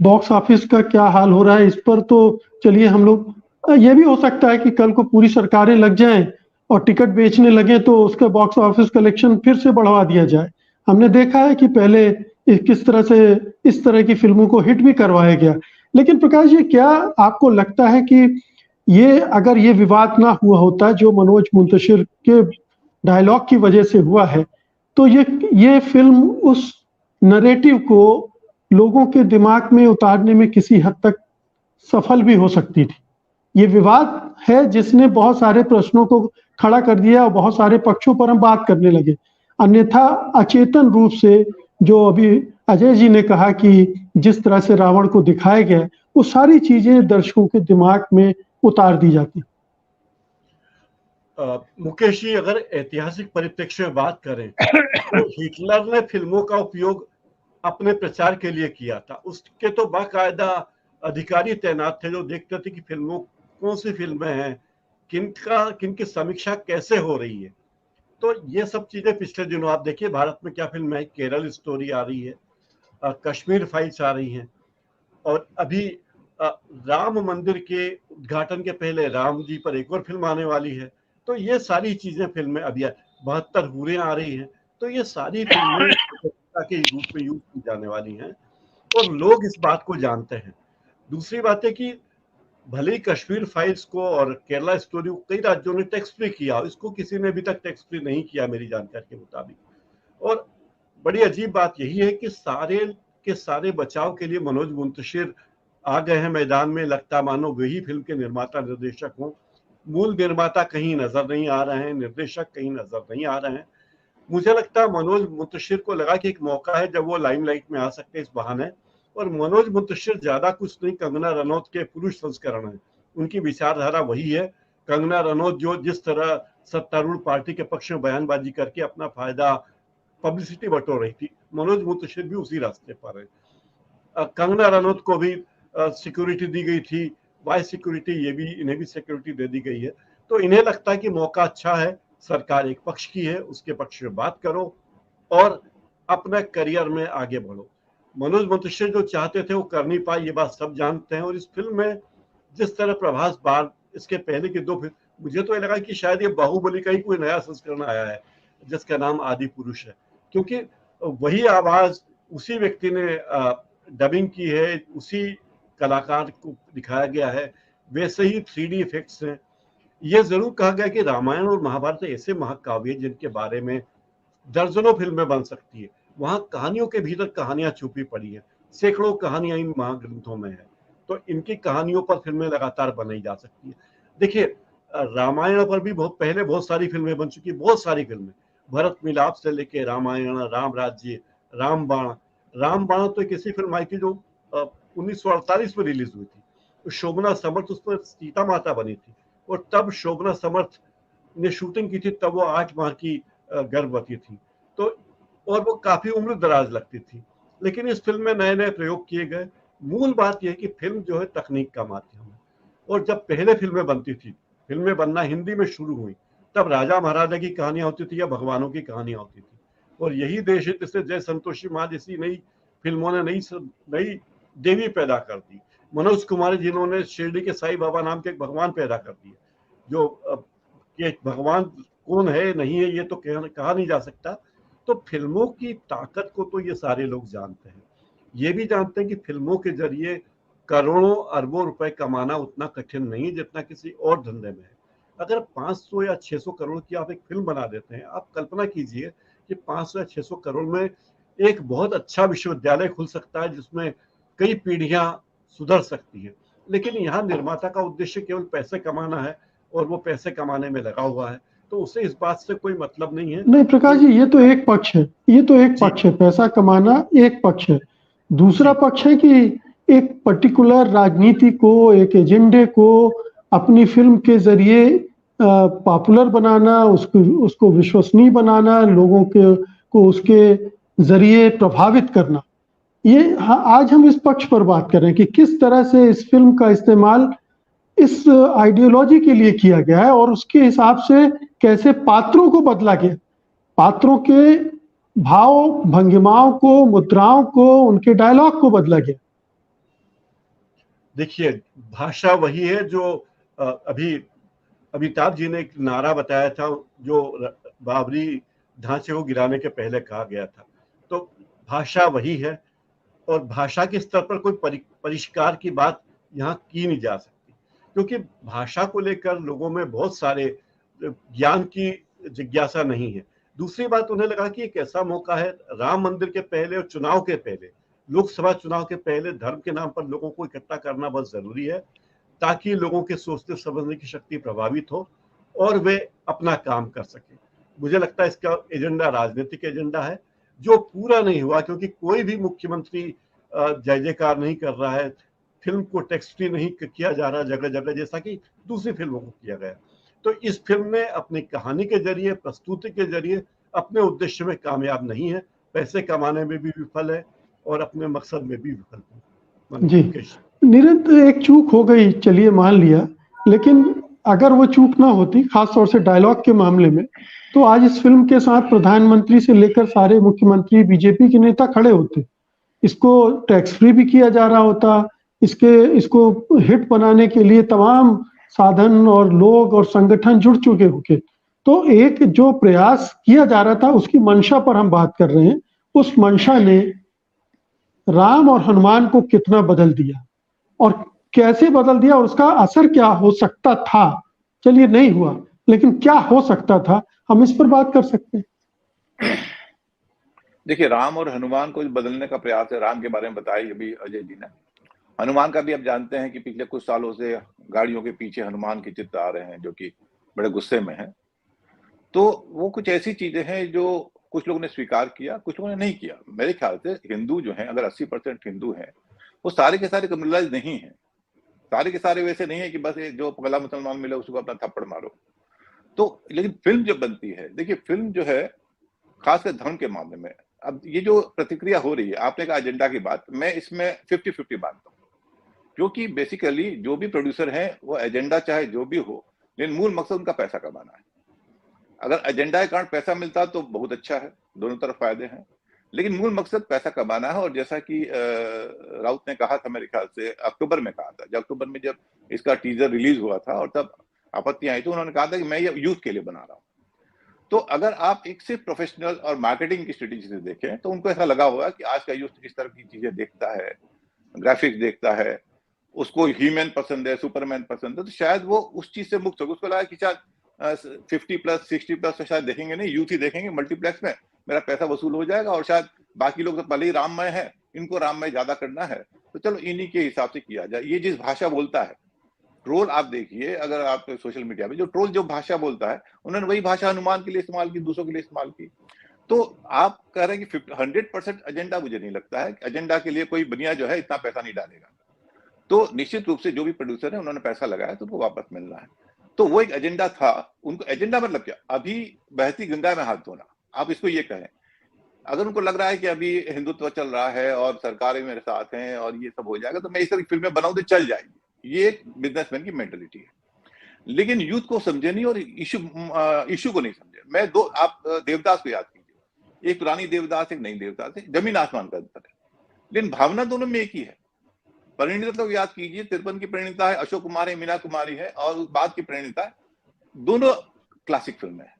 बॉक्स ऑफिस का क्या हाल हो रहा है इस पर तो चलिए हम लोग, ये भी हो सकता है कि कल को पूरी सरकारें लग जाएं और टिकट बेचने लगे तो उसका बॉक्स ऑफिस कलेक्शन फिर से बढ़वा दिया जाए। हमने देखा है कि पहले किस तरह से इस तरह की फिल्मों को हिट भी करवाया गया। लेकिन प्रकाश जी, क्या आपको लगता है कि ये अगर ये विवाद ना हुआ होता जो मनोज मुंतशिर के डायलॉग की वजह से हुआ है, तो ये फिल्म उस नरेटिव को लोगों के दिमाग में उतारने में किसी हद तक सफल भी हो सकती थी? ये विवाद है जिसने बहुत सारे प्रश्नों को खड़ा कर दिया और बहुत सारे पक्षों पर हम बात करने लगे। अन्यथा अचेतन रूप से जो अभी अजय जी ने कहा कि जिस तरह से रावण को दिखाया गया, वो सारी चीजें दर्शकों के दिमाग में उतार दी जाती। मुकेश जी, अगर ऐतिहासिक परिप्रेक्ष्य में बात करें तो हिटलर ने फिल्मों का उपयोग अपने प्रचार के लिए किया था। उसके तो बाकायदा अधिकारी तैनात थे जो देखते थे कि फिल्मों कौन सी फिल्में हैं, किनकी समीक्षा कैसे हो रही है। तो ये सब चीजें पिछले दिनों आप देखिए भारत में क्या फिल्म है, केरल स्टोरी आ रही है, कश्मीर फाइल्स आ रही हैं, और अभी राम मंदिर के उद्घाटन के पहले राम जी पर एक और फिल्म आने वाली है। तो ये सारी चीजें फिल्में अभी 72 हूरें आ रही हैं। तो ये सारी फिल्में के रूप में यूज की जाने वाली हैं और लोग इस बात को जानते हैं। दूसरी बात है कि भले ही कश्मीर फाइल्स को और केरला स्टोरी को कई राज्यों ने टैक्स फ्री किया, इसको किसी ने अभी तक टैक्स फ्री नहीं किया मेरी जानकारी के मुताबिक। और बड़ी अजीब बात यही है कि सारे के सारे बचाव के लिए मनोज मुंतशिर आ गए हैं मैदान में, लगता मानो वही फिल्म के निर्माता निर्देशक हों। मूल निर्माता कहीं नजर नहीं आ रहे हैं, निर्देशक कहीं नजर नहीं आ रहे हैं। मुझे लगता है मनोज मुंतशिर को लगा कि एक मौका है जब वो लाइमलाइट में आ सकते हैं इस बहाने, और मनोज मुंतशिर ज्यादा कुछ नहीं, कंगना रनौत के पुरुष संस्करण है। उनकी विचारधारा वही है। कंगना रनौत जो जिस तरह सत्तारूढ़ पार्टी के पक्ष में बयानबाजी करके अपना फायदा, पब्लिसिटी बटोर रही थी, मनोज मुंतशिर भी उसी रास्ते पर है। कंगना रनौत को भी सिक्योरिटी दी गई थी, बाय सिक्योरिटी ये भी, इन्हें भी सिक्योरिटी दे दी गई है। तो इन्हें लगता है कि मौका अच्छा है, सरकार एक पक्ष की है, उसके पक्ष में बात करो और अपने करियर में आगे बढ़ो। मनोज मुंतशिर जो चाहते थे वो कर नहीं पाए, ये बात सब जानते हैं। और इस फिल्म में जिस तरह प्रभास बार, इसके पहले की 2 फिल्म, मुझे तो ये लगा कि शायद ये बाहुबली का ही कोई नया संस्करण आया है जिसका नाम आदि पुरुष है, क्योंकि वही आवाज उसी व्यक्ति ने डबिंग की है, उसी कलाकार को दिखाया गया है, वैसे ही 3D इफेक्ट्स हैं। यह जरूर कहा गया कि रामायण और महाभारत ऐसे महाकाव्य जिनके बारे में दर्जनों फिल्में बन सकती है। वहां कहानियों के भीतर कहानियां छुपी पड़ी है, सैकड़ों कहानियां इन महाग्रंथों में है, तो इनकी कहानियों पर फिल्में लगातार बनाई जा सकती है। देखिए, रामायण पर भी बहुत पहले बहुत सारी फिल्में बन चुकी, बहुत सारी फिल्में, भरत मिलाप से लेके रामायण, राम राज्य, रामबाण तो एक ऐसी फिल्म आई थी जो 1948 में रिलीज हुई थी। तो शोभना समर्थ उस पर सीता माता बनी थी, और तब शोभना समर्थ ने शूटिंग की थी, तब वो 8 माह की गर्भवती थी। तो और वो काफी उम्र दराज लगती थी। लेकिन इस फिल्म में नए नए प्रयोग किए गए। मूल बात यह है कि फिल्म जो है तकनीक का माध्यम है, और जब पहले फिल्में बनती थी, फिल्में बनना हिंदी में शुरू हुई, तब राजा महाराजा की कहानियां होती थी या भगवानों की कहानियां होती थी। और यही देश हित से जय संतोषी माँ जैसी नई फिल्मों ने नई देवी पैदा कर दी। मनोज कुमार जिन्होंने शिरडी के साईं बाबा नाम के एक भगवान पैदा कर दिए, जो ये भगवान कौन है नहीं है ये तो कहा नहीं जा सकता। तो फिल्मों की ताकत को तो ये सारे लोग जानते हैं। ये भी जानते हैं कि फिल्मों के जरिए करोड़ों अरबों रुपए कमाना उतना कठिन नहीं जितना किसी और धंधे में है। अगर 500 या 600 करोड़ की आप एक फिल्म बना देते हैं, आप कल्पना कीजिए कि 500 या 600 करोड़ में एक बहुत अच्छा विश्वविद्यालय खुल सकता है जिसमें कई पीढ़ियां सुधर सकती हैं। लेकिन यहाँ निर्माता का उद्देश्य केवल पैसे कमाना है, और वो पैसे कमाने में लगा हुआ है, तो उसे इस बात से कोई मतलब नहीं है। नहीं प्रकाश जी, ये तो एक पक्ष है, ये तो एक पक्ष है, पैसा कमाना एक पक्ष है। दूसरा पक्ष है कि एक पर्टिकुलर राजनीति को, एक एजेंडे को अपनी फिल्म के जरिए पॉपुलर बनाना, उसको विश्वसनीय बनाना, लोगों को उसके जरिए प्रभावित करना। ये आज हम इस पक्ष पर बात कर रहे हैं कि किस तरह से इस फिल्म का इस्तेमाल इस आइडियोलॉजी के लिए किया गया है, और उसके हिसाब से कैसे पात्रों को बदला गया, पात्रों के भाव भंगिमाओं को, मुद्राओं को, उनके डायलॉग को बदला गया। देखिए, भाषा वही है जो अभी अमिताभ जी ने एक नारा बताया था जो बाबरी ढांचे को गिराने के पहले कहा गया था। तो भाषा वही है, और भाषा के स्तर पर कोई परिष्कार की बात यहाँ की नहीं जा सकती, क्योंकि भाषा को लेकर लोगों में बहुत सारे ज्ञान की जिज्ञासा नहीं है। दूसरी बात, उन्हें लगा कि एक ऐसा मौका है, राम मंदिर के पहले और चुनाव के पहले, लोकसभा चुनाव के पहले धर्म के नाम पर लोगों को इकट्ठा करना बहुत जरूरी है, ताकि लोगों के सोचने समझने की शक्ति प्रभावित हो और वे अपना काम कर सके। मुझे लगता है इसका एजेंडा राजनीतिक एजेंडा है जो पूरा नहीं हुआ, क्योंकि कोई भी मुख्यमंत्री जय जयकार नहीं कर रहा है, फिल्म को टेक्स्ट फ्री नहीं किया जा रहा जगह जगह, जैसा कि दूसरी फिल्मों को किया गया। तो इस फिल्म ने अपनी कहानी के जरिए, प्रस्तुति के जरिए अपने उद्देश्य में कामयाब नहीं है, पैसे कमाने में भी विफल है और अपने मकसद में भी विफल है। जी निरंतर एक चूक हो गई, चलिए मान लिया, लेकिन अगर वो चूक ना होती, खासतौर से डायलॉग के मामले में, तो आज इस फिल्म के साथ प्रधानमंत्री से लेकर सारे मुख्यमंत्री, बीजेपी के नेता खड़े होते। इसको टैक्स फ्री भी किया जा रहा होता, इसको हिट बनाने के लिए तमाम साधन और लोग और संगठन जुड़ चुके होंगे। तो एक जो प्रयास किया जा रहा था उसकी मंशा पर हम बात कर रहे हैं। उस मंशा ने राम और हनुमान को कितना बदल दिया और कैसे बदल दिया, और उसका असर क्या हो सकता था। चलिए नहीं हुआ, लेकिन क्या हो सकता था, हम इस पर बात कर सकते हैं। देखिए, राम और हनुमान को बदलने का प्रयास है, राम के बारे में बताया अभी अजय जी ने, हनुमान का भी आप जानते हैं कि पिछले कुछ सालों से गाड़ियों के पीछे हनुमान के चित्र आ रहे हैं जो कि बड़े गुस्से में हैं। तो वो कुछ ऐसी चीजें हैं जो कुछ लोगों ने स्वीकार किया, कुछ लोगों ने नहीं किया। मेरे ख्याल से हिंदू जो हैं, अगर 80% हिंदू हैं, वो सारे के सारे कम्युनलाइज नहीं हैं। सारे के सारे वैसे नहीं है कि बस जो पगला मुसलमान मिले उसको अपना थप्पड़ मारो। तो लेकिन फिल्म जब बनती है, देखिए फिल्म जो है खासकर धर्म के मामले में, अब ये जो प्रतिक्रिया हो रही है, आपने कहा एजेंडा की बात, मैं इसमें 50-50 मानता हूँ, क्योंकि बेसिकली जो भी प्रोड्यूसर है वो एजेंडा चाहे जो भी हो, लेकिन मूल मकसद उनका पैसा कमाना है। अगर एजेंडा के कारण पैसा मिलता तो बहुत अच्छा है, दोनों तरफ फायदे हैं, लेकिन मूल मकसद पैसा कमाना है। और जैसा कि राउत ने कहा था, मेरे ख्याल से अक्टूबर में कहा था, जब अक्टूबर में जब इसका टीजर रिलीज हुआ था और तब आपत्तियां आई, तो उन्होंने कहा था कि मैं ये यूथ के लिए बना रहा हूँ। तो अगर आप एक सिर्फ प्रोफेशनल और मार्केटिंग की स्ट्रेटेजी से देखें तो उनको ऐसा लगा होगा कि आज का यूथ इस तरह की चीजें देखता है, ग्राफिक्स देखता है, उसको हीमैन पसंद है, सुपरमैन पसंद है, तो शायद वो उस चीज से मुक्त होगा। उसको लगा कि शायद 50+, 60+ तो शायद देखेंगे नहीं, यूथ ही देखेंगे मल्टीप्लेक्स में, मेरा पैसा वसूल हो जाएगा, और शायद बाकी लोग तो पहले ही राममय है, इनको राममय ज्यादा करना है, तो चलो इन्हीं के हिसाब से किया जाए। ये जिस भाषा बोलता है ट्रोल, आप देखिए अगर आप सोशल मीडिया पे जो ट्रोल जो भाषा बोलता है, उन्होंने वही भाषा हनुमान के लिए इस्तेमाल की, दूसरों के लिए इस्तेमाल की। तो आप कह रहे हैं कि 100% एजेंडा, मुझे नहीं लगता है एजेंडा के लिए कोई बनिया जो है इतना पैसा नहीं डालेगा। तो निश्चित रूप से जो भी प्रोड्यूसर है उन्होंने पैसा लगाया तो वो वापस मिलना है। तो वो एक एजेंडा था उनको। एजेंडा मतलब क्या? अभी बहती गंगा में हाथ धोना, आप इसको ये कहें। अगर उनको लग रहा है कि अभी हिंदुत्व चल रहा है और सरकारें मेरे साथ हैं और ये सब हो जाएगा, तो मैं इस तरह की फिल्में बनाऊं तो चल जाएगी, ये एक बिजनेसमैन की मेंटेलिटी है। लेकिन यूथ को समझे नहीं और इशू को नहीं समझे। आप देवदास को याद कीजिए, एक पुरानी देवदास, एक नई देवदास है, जमीन आसमान का अंतर है, लेकिन भावना दोनों में एक ही है। परिणीता को याद कीजिए, 53 की परिणीता है, अशोक कुमार है, मीना कुमारी है, और बाद की परिणीता है, दोनों क्लासिक फिल्म है।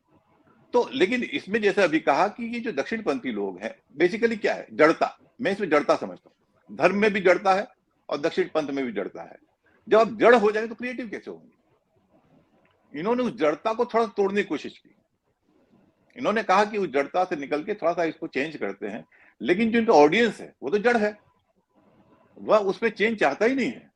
तो लेकिन इसमें जैसे अभी कहा कि ये जो दक्षिणपंथी लोग हैं, बेसिकली क्या है? जड़ता। मैं इसमें जड़ता समझता हूँ। धर्म में भी जड़ता है और दक्षिण पंथ में भी जड़ता है। जब आप जड़ हो जाएंगे तो क्रिएटिव कैसे होंगे? इन्होंने उस जड़ता को थोड़ा तोड़ने की कोशिश की। इन्होंने कहा कि उस जड़ता से निकल के थोड़ा सा इसको चेंज करते हैं, लेकिन जो इनका ऑडियंस है वो तो जड़ है, वह उसमें चेंज चाहता ही नहीं है।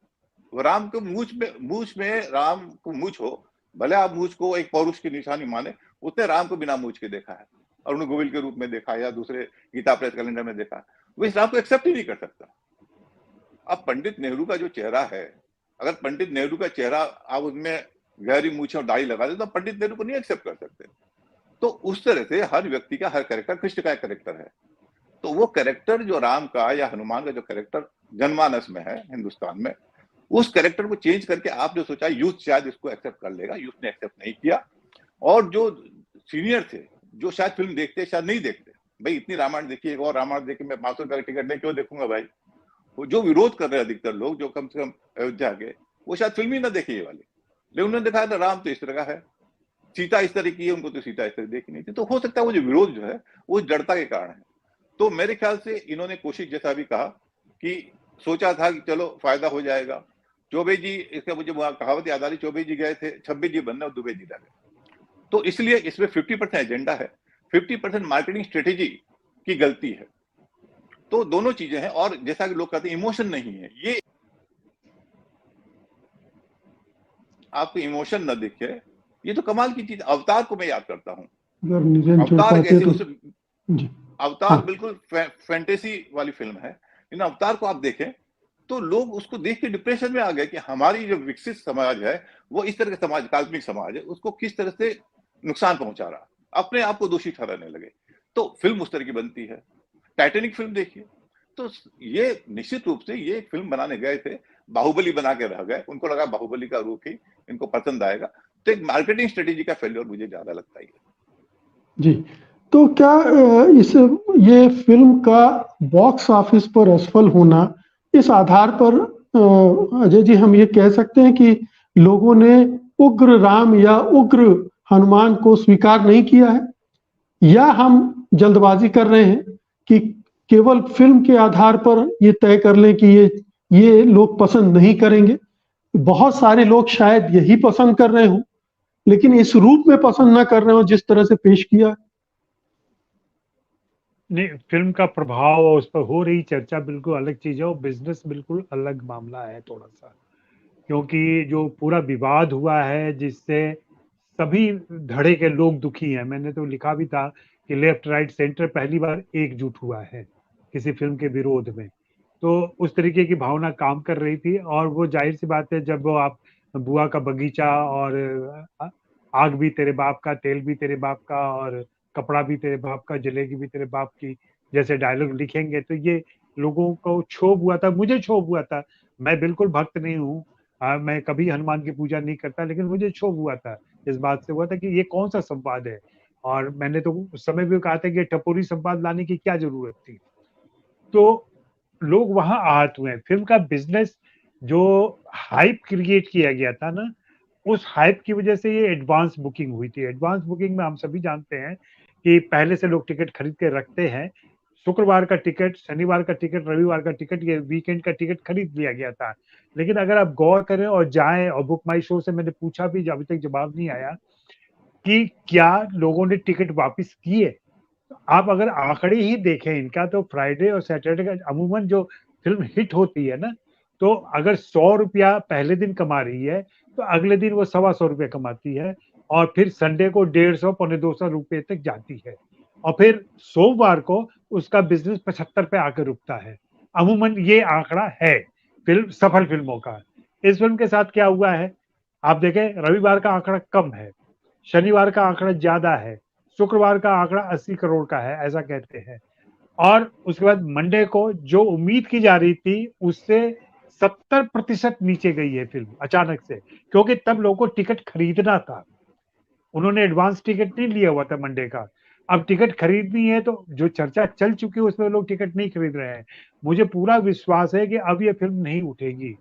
वो राम को मूछ में राम को मूछ हो, भले आप मूछ को एक पौरुष की निशानी माने, उसने राम को बिना मूछ के देखा है और उन्हें गोविल के रूप में देखा या दूसरे गीता प्रेस कैलेंडर में देखा, वो इस राम को एक्सेप्ट ही नहीं कर सकता। अब पंडित नेहरू का जो चेहरा है, अगर पंडित नेहरू का चेहरा आप उसमें गहरी मूछें और दाढ़ी लगा दे तो पंडित नेहरू को नहीं एक्सेप्ट कर सकते। तो उस तरह से हर व्यक्ति का हर कैरेक्टर कृष्ण का एक कैरेक्टर है। तो वो कैरेक्टर जो राम का या हनुमान का जो कैरेक्टर जनमानस में है हिंदुस्तान में, उस कैरेक्टर को चेंज करके आप जो सोचा यूथ शायद इसको एक्सेप्ट कर लेगा, यूथ ने एक्सेप्ट नहीं किया। और जो सीनियर थे, जो शायद फिल्म देखते शायद नहीं देखते, भाई इतनी रामायण देखिए, एक और रामायण देखिए, मैं 500 रुपए का टिकट नहीं क्यों देखूंगा भाई। वो जो विरोध कर रहे हैं अधिकतर लोग, जो कम से कम अयोध्या के, वो शायद फिल्म ही ना देखे ये वाली, लेकिन उन्होंने देखा था राम तो इस तरह का है, सीता इस तरह की है, उनको तो सीता इस तरह देखी नहीं थी। तो हो सकता है वो जो विरोध जो है वो जड़ता के कारण है। तो मेरे ख्याल से इन्होंने कोशिश, जैसा अभी कहा, कि सोचा था कि चलो फायदा हो जाएगा। चौबे जी, इसका मुझे कहावत याद आ रही, चौबे जी गए थे 26 जी बनने और दुबे जी रह गए। तो इसलिए इसमें 50% एजेंडा है, 50% मार्केटिंग स्ट्रेटेजी की गलती है। तो दोनों चीजें हैं। और जैसा कि लोग कहते हैं इमोशन नहीं है, ये आपको इमोशन न दिखे, ये तो कमाल की चीज। अवतार को मैं याद करता हूँ, अवतार कैसे अवतार बिल्कुल फैंटेसी वाली फिल्म है, लेकिन अवतार को आप देखें तो लोग उसको देख के डिप्रेशन में आ गए कि हमारी जो विकसित समाज है वो इस तरह का समाज, काल्पनिक समाज है, उसको किस तरह से नुकसान पहुंचा रहा, अपने आप को दोषी ठहराने लगे। तो फिल्म उस तरह की बनती है। टाइटैनिक फिल्म देखिए, तो ये निश्चित रूप से ये फिल्म बनाने गए थे, बाहुबली बना के रह गए, उनको लगा बाहुबली का रूप ही इनको पसंद आएगा। तो एक मार्केटिंग स्ट्रेटेजी का फेल्योर मुझे ज्यादा लगता है। जी, तो क्या ये फिल्म का बॉक्स ऑफिस पर असफल होना, इस आधार पर अजय जी हम ये कह सकते हैं कि लोगों ने उग्र राम या उग्र हनुमान को स्वीकार नहीं किया है, या हम जल्दबाजी कर रहे हैं कि केवल फिल्म के आधार पर ये तय कर लें कि ये लोग पसंद नहीं करेंगे? बहुत सारे लोग शायद यही पसंद कर रहे हो, लेकिन इस रूप में पसंद ना कर रहे हो जिस तरह से पेश किया। नहीं, फिल्म का प्रभाव और उस पर हो रही चर्चा बिल्कुल अलग चीज है और बिजनेस बिल्कुल अलग मामला है थोड़ा सा, क्योंकि जो पूरा विवाद हुआ है जिससे सभी धड़े के लोग दुखी हैं। मैंने तो लिखा भी था कि लेफ्ट राइट सेंटर पहली बार एकजुट हुआ है किसी फिल्म के विरोध में। तो उस तरीके की भावना काम कर रही थी और वो जाहिर सी बात है, जब वो आप बुआ का बगीचा और आग भी तेरे बाप का, तेल भी तेरे बाप का और कपड़ा भी तेरे बाप का, जलेगी भी तेरे बाप की जैसे डायलॉग लिखेंगे तो ये लोगों को क्षोभ हुआ था, मुझे क्षोभ हुआ था। मैं बिल्कुल भक्त नहीं हूँ, मैं कभी हनुमान की पूजा नहीं करता, लेकिन मुझे क्षोभ हुआ था, इस बात से हुआ था कि ये कौन सा संवाद है। और मैंने तो उस समय भी कहा था कि टपोरी संवाद लाने की क्या जरूरत थी। तो लोग वहां आहत हुए। फिल्म का बिजनेस जो हाइप क्रिएट किया गया था ना, उस हाइप की वजह से ये एडवांस बुकिंग हुई थी। एडवांस बुकिंग में हम सभी जानते हैं कि पहले से लोग टिकट खरीद के रखते हैं। शुक्रवार का टिकट, शनिवार का टिकट, रविवार का टिकट, ये वीकेंड का टिकट खरीद लिया गया था। लेकिन अगर आप गौर करें और जाएं, और बुक माई शो से मैंने पूछा भी, अभी तक जवाब नहीं आया कि क्या लोगों ने टिकट वापस किए। आप अगर आंकड़े ही देखें इनका, तो फ्राइडे और सैटरडे का अमूमन जो फिल्म हिट होती है ना, तो अगर 100 रुपया पहले दिन कमा रही है तो अगले दिन वो 125 रुपये कमाती है और फिर संडे को 150 पौने 200 रुपये तक जाती है और फिर सोमवार को उसका बिजनेस 75 पे आकर रुकता है। अमूमन ये आंकड़ा है फिल्म सफल फिल्मों का। इस फिल्म के साथ क्या हुआ है आप देखें, रविवार का आंकड़ा कम है, शनिवार का आंकड़ा ज्यादा है, शुक्रवार का आंकड़ा 80 करोड़ का है ऐसा कहते हैं, और उसके बाद मंडे को जो उम्मीद की जा रही थी उससे 70% नीचे गई है फिल्म अचानक से, क्योंकि तब लोगों को टिकट खरीदना था। उन्होंने एडवांस टिकट नहीं लिया हुआ था मंडे का। अब टिकट खरीदनी है तो जो चर्चा चल चुकी है उसमें लोग टिकट नहीं खरीद रहे हैं। मुझे पूरा विश्वास है कि अब ये फिल्म नहीं उठेगी।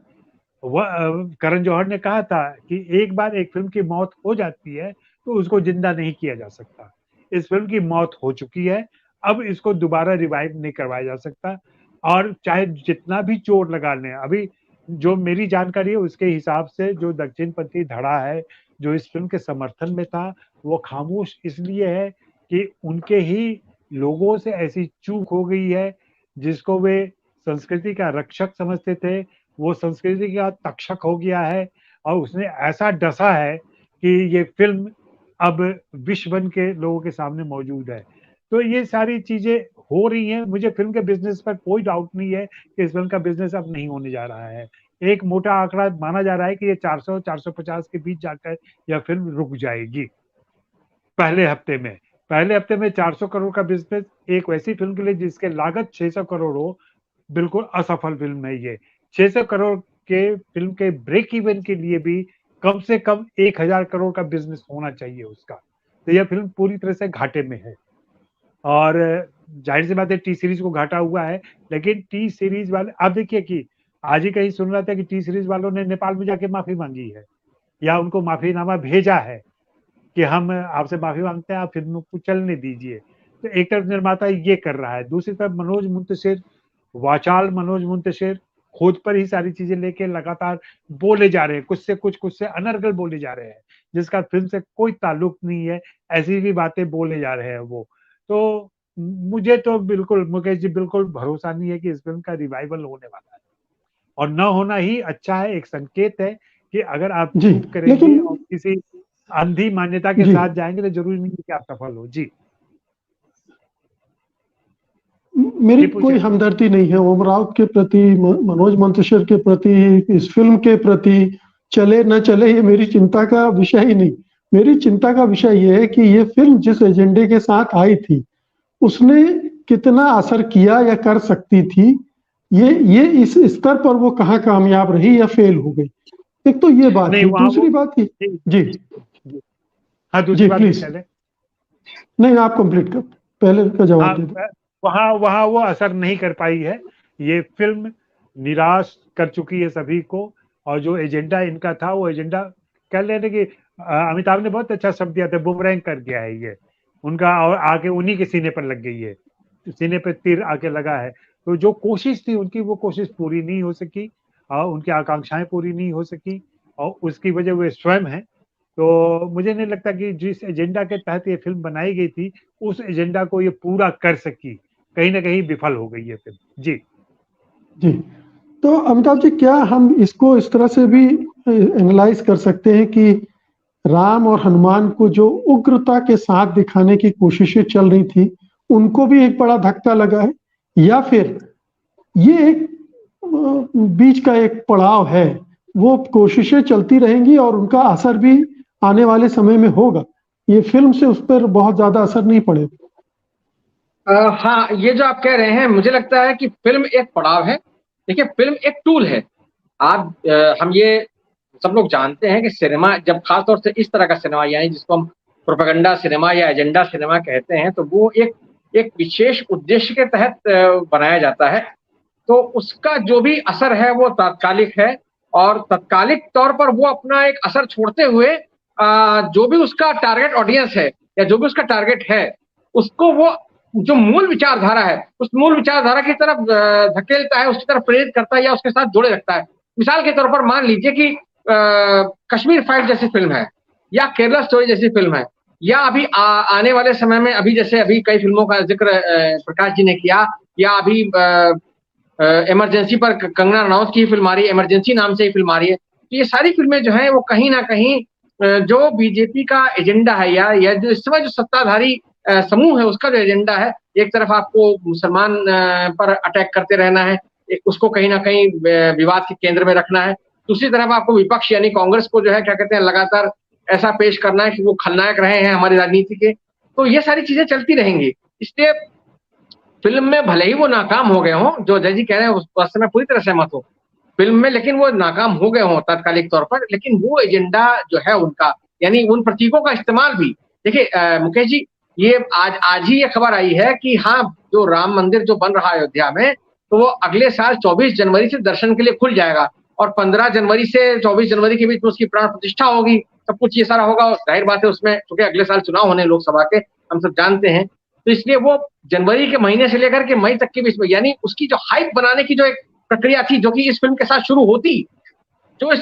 करण जौहर ने कहा था कि एक बार एक फिल्म की मौत हो जाती है तो उसको जिंदा नहीं किया जा सकता। इस फिल्म की मौत हो चुकी है, अब इसको दोबारा रिवाइव नहीं करवाया जा सकता। और चाहे जितना भी चोट लगा लें, अभी जो मेरी जानकारी है उसके हिसाब से जो दक्षिणपंथी धड़ा है जो इस फिल्म के समर्थन में था, वो खामोश इसलिए है कि उनके ही लोगों से ऐसी चूक हो गई है जिसको वे संस्कृति का रक्षक समझते थे, वो संस्कृति का तक्षक हो गया है और उसने ऐसा डसा है कि ये फिल्म अब विश्व बन के लोगों के सामने मौजूद है। तो ये सारी चीजें हो रही हैं। मुझे फिल्म के बिजनेस पर कोई डाउट नहीं है कि इस फिल्म का बिजनेस अब नहीं होने जा रहा है। एक मोटा आंकड़ा माना जा रहा है कि ये 400-450 के बीच जाकर यह फिल्म रुक जाएगी पहले हफ्ते में। पहले हफ्ते में 400 करोड़ का बिजनेस एक वैसी फिल्म के लिए जिसके लागत 600 करोड़ हो, बिल्कुल असफल फिल्म है ये। 600 करोड़ के फिल्म के ब्रेक इवन के लिए भी कम से कम 1000 करोड़ का बिजनेस होना चाहिए उसका। तो यह फिल्म पूरी तरह से घाटे में है और जाहिर सी बात है टी सीरीज को घाटा हुआ है। लेकिन टी सीरीज वाले, आप देखिए कि आज ही कहीं सुन रहा था कि टी सीरीज वालों ने नेपाल में जाके माफी मांगी है या उनको माफीनामा भेजा है कि हम आपसे माफी मांगते हैं, आप फिल्म को चलने दीजिए। तो एक तरफ निर्माता ये कर रहा है, दूसरी तरफ मनोज मुंतशिर, वाचाल मनोज मुंतशिर खुद पर ही सारी चीजें लेके लगातार बोले जा रहे हैं, कुछ से अनर्गल बोले जा रहे हैं जिसका फिल्म से कोई ताल्लुक नहीं है, ऐसी भी बातें बोले जा रहे हैं वो। तो मुझे तो बिल्कुल मुकेश जी बिल्कुल भरोसा नहीं है कि इस फिल्म का रिवाइवल होने वाला है, और न होना ही अच्छा है। एक संकेत है कि अगर आप जी चूक करेंगे लेकिन और किसी अंधी मान्यता के जी साथ जाएंगे तो जरूरी नहीं है कि आप सफल हो। जी मेरी ये कोई पूछे। हमदर्दी नहीं है ओम राउत के प्रति, मनोज मुंतशिर के प्रति, इस फिल्म के प्रति। चले न चले ये मेरी चिंता का विषय ही नहीं। मेरी चिंता का विषय ये है कि ये फिल्म जिस एजेंडे के साथ आई थी उसने कितना असर किया या कर सकती थी। ये इस स्तर पर वो कहाँ कामयाब रही या फेल हो गई। एक तो ये बात नहीं थी, वहां दूसरी बात थी। जी जी जी। हाँ दूसरी जी बात भी प्लीज, चले। नहीं आप कंप्लीट कर, पहले का जवाब दे दो। हाँ वहां वहां वो असर नहीं कर पाई है। ये फिल्म निराश कर चुकी है सभी को, और जो एजेंडा इनका था वो एजेंडा कह लेने कि अमिताभ ने बहुत अच्छा शब्द दिया था, बुमरैंग कर गया है ये उनका, और आके उन्हीं के सीने पर लग गई है, सीने पे तीर आके लगा है। तो जो कोशिश थी उनकी वो कोशिश पूरी नहीं हो सकी और उनकी आकांक्षाएं पूरी नहीं हो सकी, और उसकी वजह वे स्वयं है। तो मुझे नहीं लगता कि जिस एजेंडा के तहत ये फिल्म बनाई गई थी उस एजेंडा को ये पूरा कर सकी। कहीं ना कहीं विफल हो गई है फिल्म। जी जी। तो अमिताभ जी, क्या हम इसको इस तरह से भी एनालाइज कर सकते हैं कि राम और हनुमान को जो उग्रता के साथ दिखाने की कोशिशें चल रही थी, उनको भी एक बड़ा धक्का लगा है, या फिर ये एक बीच का एक पड़ाव है, वो कोशिशें चलती रहेंगी और उनका असर भी आने वाले समय में होगा, ये फिल्म से उस पर बहुत ज्यादा असर नहीं पड़ेगा? हाँ, ये जो आप कह रहे हैं, मुझे लगता है कि फिल्म एक पड़ाव है। देखिए, फिल्म एक टूल है। हम ये सब लोग जानते हैं कि सिनेमा, जब खास तौर से इस तरह का सिनेमा, यानी जिसको हम प्रोपेगेंडा सिनेमा या एजेंडा सिनेमा कहते हैं, तो वो एक एक विशेष उद्देश्य के तहत बनाया जाता है। तो उसका जो भी असर है वो तात्कालिक है, और तात्कालिक तौर पर वो अपना एक असर छोड़ते हुए जो भी उसका टारगेट ऑडियंस है या जो भी उसका टारगेट है, उसको वो जो मूल विचारधारा है, उस मूल विचारधारा की तरफ धकेलता है, उसकी तरफ प्रेरित करता है या उसके साथ जोड़े रखता है। मिसाल के तौर पर मान लीजिए कि कश्मीर फाइल जैसी फिल्म है, या केरला स्टोरी जैसी फिल्म है, या अभी आने वाले समय में अभी कई फिल्मों का जिक्र प्रकाश जी ने किया, या अभी इमरजेंसी पर कंगना रनौत की फिल्म आ रही है, इमरजेंसी नाम से ही फिल्म आ रही है। तो ये सारी फिल्में जो हैं वो कहीं ना कहीं जो बीजेपी का एजेंडा है, या जो इस समय जो सत्ताधारी समूह है उसका जो एजेंडा है, एक तरफ आपको मुसलमान पर अटैक करते रहना है, उसको कहीं ना कहीं विवाद के केंद्र में रखना है, दूसरी तरफ आपको विपक्ष यानी कांग्रेस को जो है क्या कहते हैं लगातार ऐसा पेश करना है कि वो खलनायक रहे हैं हमारी राजनीति के। तो ये सारी चीजें चलती रहेंगी। इसलिए फिल्म में भले ही वो नाकाम हो गए हों, जो अजय जी कह रहे हैं उस बात से मैं पूरी तरह सहमत हूँ, फिल्म में लेकिन वो नाकाम हो गए हों तात्कालिक तौर पर, लेकिन वो एजेंडा जो है उनका, यानी उन प्रतीकों का इस्तेमाल भी, देखिए मुकेश जी, ये आज ही ये खबर आई है कि हाँ, जो राम मंदिर जो बन रहा है अयोध्या में, तो वो अगले साल 24 जनवरी से दर्शन के लिए खुल जाएगा, और 15 जनवरी से 24 जनवरी के बीच में उसकी प्राण प्रतिष्ठा होगी, सब कुछ ये सारा होगा। जाहिर बात है उसमें क्योंकि अगले साल चुनाव होने लोकसभा के, हम सब जानते हैं, तो इसलिए वो जनवरी के महीने से लेकर के मई तक के बीच में, यानी उसकी जो हाइप बनाने की जो एक प्रक्रिया थी, जो कि इस फिल्म के साथ शुरू होती, और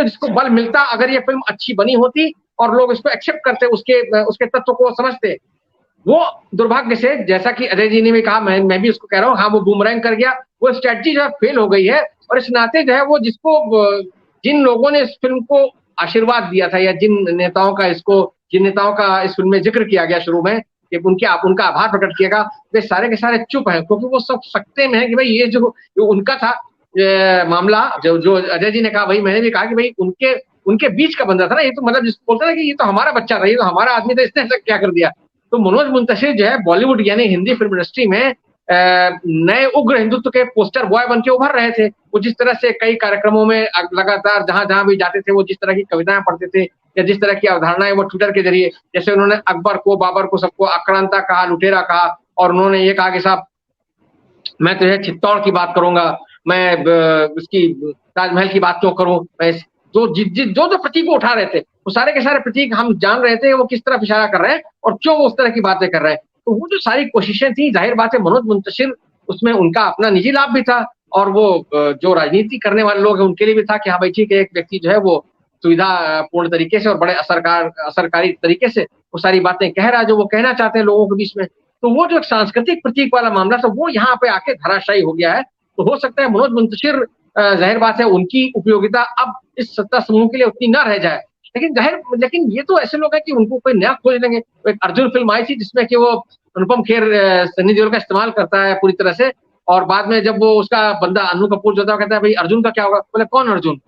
जिसको बल मिलता अगर ये फिल्म अच्छी बनी होती और लोग इसको एक्सेप्ट करते, उसके तत्व को समझते, वो दुर्भाग्य से, जैसा कि अजय जी ने भी कहा, मैं भी उसको कह रहा हूँ, हाँ, वो बूमरैंग कर गया, वो स्ट्रेटजी जो है फेल हो गई है। और इस नाते जो है वो जिन लोगों ने इस फिल्म को आशीर्वाद दिया था, या जिन नेताओं का इस फिल्म में जिक्र किया गया शुरू में कि उनका आभार प्रकट किएगा, वे सारे के सारे चुप हैं, क्योंकि वो सब सकते में है कि भाई ये जो उनका था मामला, जो अजय जी ने कहा, भाई मैंने भी कहा कि भाई उनके बीच का बंदा था ना, ये तो मतलब जिसको बोलते ना कि ये तो हमारा बच्चा था, ये तो हमारा आदमी था, इसने ऐसा क्या कर दिया। तो मनोज मुंतशिर जो है बॉलीवुड यानी हिंदी फिल्म इंडस्ट्री में नए उग्र हिंदुत्व के पोस्टर बॉय बन के उभर रहे थे। वो जिस तरह से कई कार्यक्रमों में लगातार जहां भी जाते थे, वो जिस तरह की कविताएं पढ़ते थे या जिस तरह की अवधारणाएं वो ट्विटर के जरिए, जैसे उन्होंने अकबर को, बाबर को, सबको आक्रांता कहा, लुटेरा कहा, और उन्होंने ये कहा कि साहब मैं तो चित्तौड़ की बात करूंगा, मैं इसकी ताजमहल की बात क्यों करूं, मैं जो प्रतीक उठा रहे थे, वो सारे के सारे प्रतीक हम जान रहे थे वो किस तरफ इशारा कर रहे हैं और क्यों वो उस तरह की बातें कर रहे हैं। तो वो जो सारी कोशिशें थी, जाहिर बात है मनोज मुंतशिर, उसमें उनका अपना निजी लाभ भी था, और वो जो राजनीति करने वाले लोग हैं उनके लिए भी था कि हाँ भाई ठीक है, एक व्यक्ति जो है वो सुविधा पूर्ण तरीके से और बड़े असरकारी तरीके से वो सारी बातें कह रहा है जो वो कहना चाहते हैं लोगों के बीच में। तो वो जो एक सांस्कृतिक प्रतीक वाला मामला था, वो यहाँ पे आके धराशायी हो गया है। तो हो सकता है मनोज मुंतशिर, जाहिर बात है उनकी उपयोगिता अब इस सत्ता समूह के लिए उतनी ना रह जाए, लेकिन ये तो ऐसे लोग हैं कि उनको कोई नया खोज लेंगे। एक अर्जुन फिल्म आई थी जिसमें कि वो अनुपम खेर सनी देओल का इस्तेमाल करता है पूरी तरह से, और बाद में जब वो उसका बंदा अन्नू कपूर जो था कहता है भाई अर्जुन का क्या होगा, बोले कौन अर्जुन।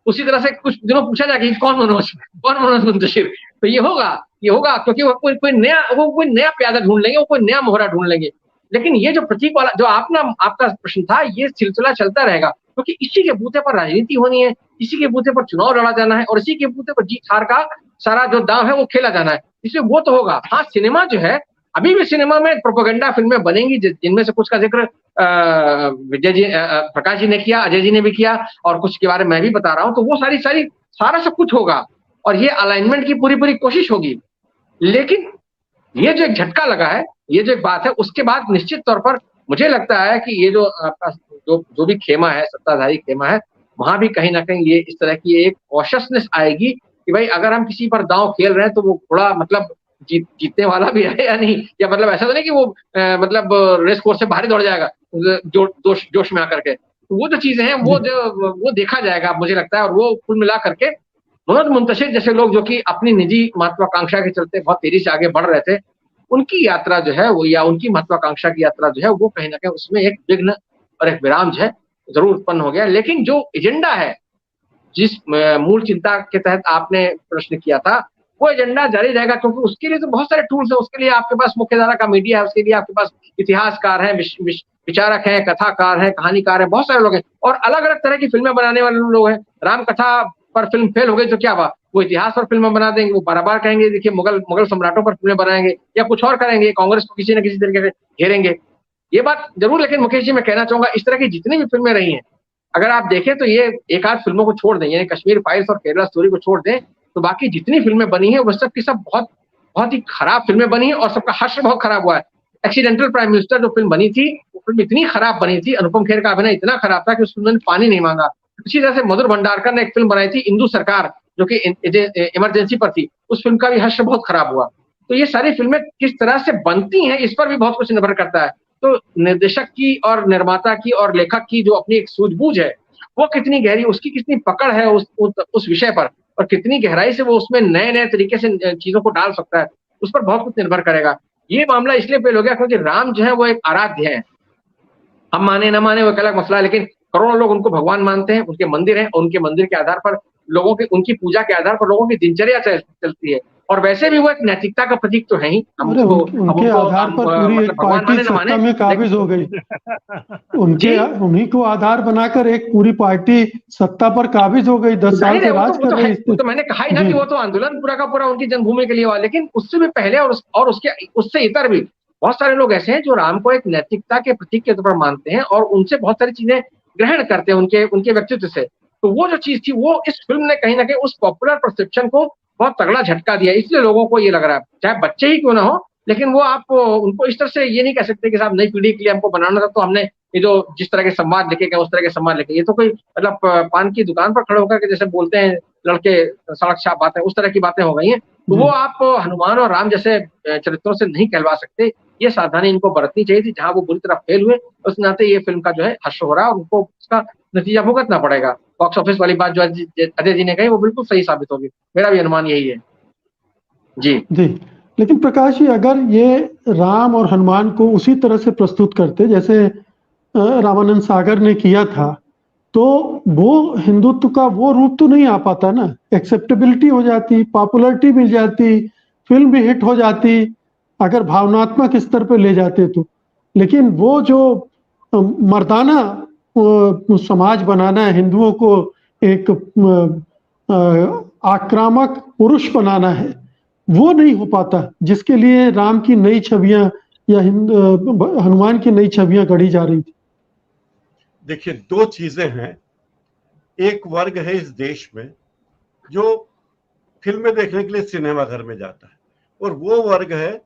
उसी तरह से कुछ दिनों पूछा जाए कि कौन मनोज मुंतशिर, तो ये होगा क्योंकि वो कोई नया प्यादा ढूंढ लेंगे, वो कोई नया मोहरा ढूंढ लेंगे। लेकिन ये जो प्रतीक वाला जो आपका प्रश्न था, ये सिलसिला चलता रहेगा, क्योंकि इसी के बूते पर राजनीति होनी है, इसी के बूते पर चुनाव लड़ा जाना है, और इसी के बूते पर जीत हार का सारा जो दांव है वो खेला जाना है। इसलिए वो तो होगा। हाँ, सिनेमा जो है, अभी भी सिनेमा में प्रोपेगेंडा फिल्में बनेंगी, जिनमें से कुछ का जिक्र प्रकाश जी ने किया, अजय जी ने भी किया, और कुछ के बारे में मैं भी बता रहा हूँ। तो वो सारा सब कुछ होगा, और ये अलाइनमेंट की पूरी कोशिश होगी। लेकिन ये जो एक झटका लगा है, ये जो एक बात है, उसके बाद निश्चित तौर पर मुझे लगता है कि ये जो आपका जो भी खेमा है, सत्ताधारी खेमा है, वहां भी कहीं ना कहीं ये इस तरह की एक कॉशियसनेस आएगी कि भाई अगर हम किसी पर दांव खेल रहे हैं तो वो थोड़ा मतलब जीतने वाला भी है या नहीं, या मतलब ऐसा तो नहीं कि वो मतलब रेस कोर्स से बाहर ही दौड़ जाएगा जोश में आकर के। तो वो जो चीजें हैं वो देखा जाएगा मुझे लगता है। और वो कुल मिला करके मनोज मुंतशिर जैसे लोग जो कि अपनी निजी महत्वाकांक्षा के चलते बहुत तेजी से आगे बढ़ रहे थे, उनकी यात्रा जो है वो, या उनकी महत्वाकांक्षा की यात्रा जो है वो कहीं ना कहीं उसमें एक विघ्न और एक विराम जो है जरूर उत्पन्न हो गया। लेकिन जो एजेंडा है, जिस मूल चिंता के तहत आपने प्रश्न किया था, वो एजेंडा जारी रहेगा, क्योंकि उसके लिए तो बहुत सारे टूल्स है। उसके लिए आपके पास मुख्यधारा का मीडिया है, उसके लिए आपके पास इतिहासकार हैं, विचारक हैं, कथाकार हैं, कहानीकार हैं, बहुत सारे लोग हैं, और अलग अलग तरह की फिल्में बनाने वाले लोग हैं। राम कथा पर फिल्म फेल हो गई तो क्या हुआ, वो इतिहास पर फिल्में बना देंगे, वो बार कहेंगे देखिए मुगल सम्राटों पर फिल्में बनाएंगे, या कुछ और करेंगे, कांग्रेस को किसी न किसी तरीके से घेरेंगे। ये बात जरूर, लेकिन मुकेश जी मैं कहना चाहूंगा, इस तरह की जितनी भी फिल्में रही हैं, अगर आप देखें तो ये एक आध फिल्मों को छोड़ दें, यानी कश्मीर फाइल्स और केरला स्टोरी को छोड़ दें, तो बाकी जितनी फिल्में बनी हैं वो सब की सब बहुत बहुत ही खराब फिल्में बनी है, और सबका हश्र बहुत खराब हुआ है। एक्सीडेंटल प्राइम मिनिस्टर जो फिल्म बनी थी, वो फिल्म इतनी खराब बनी थी, अनुपम खेर का अभिनय इतना खराब था कि उस फिल्म ने पानी नहीं मांगा। इसी तरह से मधुर भंडारकर ने एक फिल्म बनाई थी इंदू सरकार, जो कि इमरजेंसी पर थी, उस फिल्म का भी हश्र बहुत खराब हुआ। तो ये सारी फिल्में किस तरह से बनती हैं, इस पर भी बहुत कुछ निर्भर करता है। तो निर्देशक की और निर्माता की और लेखक की जो अपनी एक सूझबूझ है, वो कितनी गहरी, उसकी कितनी पकड़ है उस विषय पर, और कितनी गहराई से वो उसमें नए नए तरीके से चीजों को डाल सकता है, उस पर बहुत कुछ निर्भर करेगा। ये मामला इसलिए फेल हो गया क्योंकि राम जो है वो एक आराध्य है। हम माने न माने वो एक अलग मसला है, लेकिन करोड़ों लोग उनको भगवान मानते हैं, उनके मंदिर हैं, उनके मंदिर के आधार पर लोगों की, उनकी पूजा के आधार पर लोगों की दिनचर्या चलती है। और वैसे भी वो एक नैतिकता का प्रतीक तो है ही। उनके आधार पर पूरी एक पार्टी सत्ता में काबिज हो गई। उन्हीं को आधार बनाकर एक पूरी पार्टी सत्ता पर काबिज हो गई, 10 साल से राज कर रही है। तो मैंने कहा ही ना कि वो तो आंदोलन पूरा का पूरा उनकी जन्मभूमि के लिए हुआ, लेकिन उससे भी पहले और उससे इतर भी बहुत सारे लोग ऐसे हैं जो राम को एक नैतिकता के प्रतीक के तौर पर मानते हैं, और उनसे बहुत सारी चीजें ग्रहण करते हैं उनके व्यक्तित्व से। तो वो जो चीज थी, वो इस फिल्म ने कहीं ना कहीं उस पॉपुलर परसेप्शन को बहुत तगड़ा झटका दिया। इसलिए लोगों को ये लग रहा है, चाहे बच्चे ही क्यों ना हो, लेकिन वो आप उनको इस तरह से ये नहीं कह सकते कि साहब नई पीढ़ी के लिए हमको बनाना था तो हमने ये जो जिस तरह के संवाद लिखे गए उस तरह के संवाद लिखे। ये तो कोई मतलब पान की दुकान पर खड़े होकर के जैसे बोलते हैं लड़के सड़क छाप बातें, उस तरह की बातें हो गई हैं। तो वो आप हनुमान और राम जैसे चरित्रों से नहीं कहलवा सकते। ये सावधानी इनको बरतनी चाहिए थी। जहां वो बुरी तरह फेल हुए, उस नाते ये फिल्म का जो है हश्र हो रहा है, और उनको उसका नतीजा भुगतना पड़ेगा। बॉक्स ऑफिस वाली बात जो अजय जी ने कही वो बिल्कुल सही साबित होगी, मेरा भी अनुमान यही है। जी लेकिन प्रकाश जी, अगर ये राम और हनुमान को उसी तरह से प्रस्तुत करते जैसे रामानंद सागर ने किया था, तो वो हिंदुत्व का वो रूप तो नहीं आ पाता ना। एक्सेप्टेबिलिटी हो जाती, पॉपुलैरिटी मिल जाती, फिल्म भी हिट हो जाती अगर भावनात्मक स्तर पे ले जाते तो। लेकिन वो जो मर्दाना समाज बनाना है, हिंदुओं को एक आक्रामक पुरुष बनाना है, वो नहीं हो पाता, जिसके लिए राम की नई छवियां या हनुमान की नई छवियां गढ़ी जा रही थी। देखिए, दो चीजें हैं। एक वर्ग है इस देश में जो फिल्में देखने के लिए सिनेमा घर में जाता है, और वो वर्ग है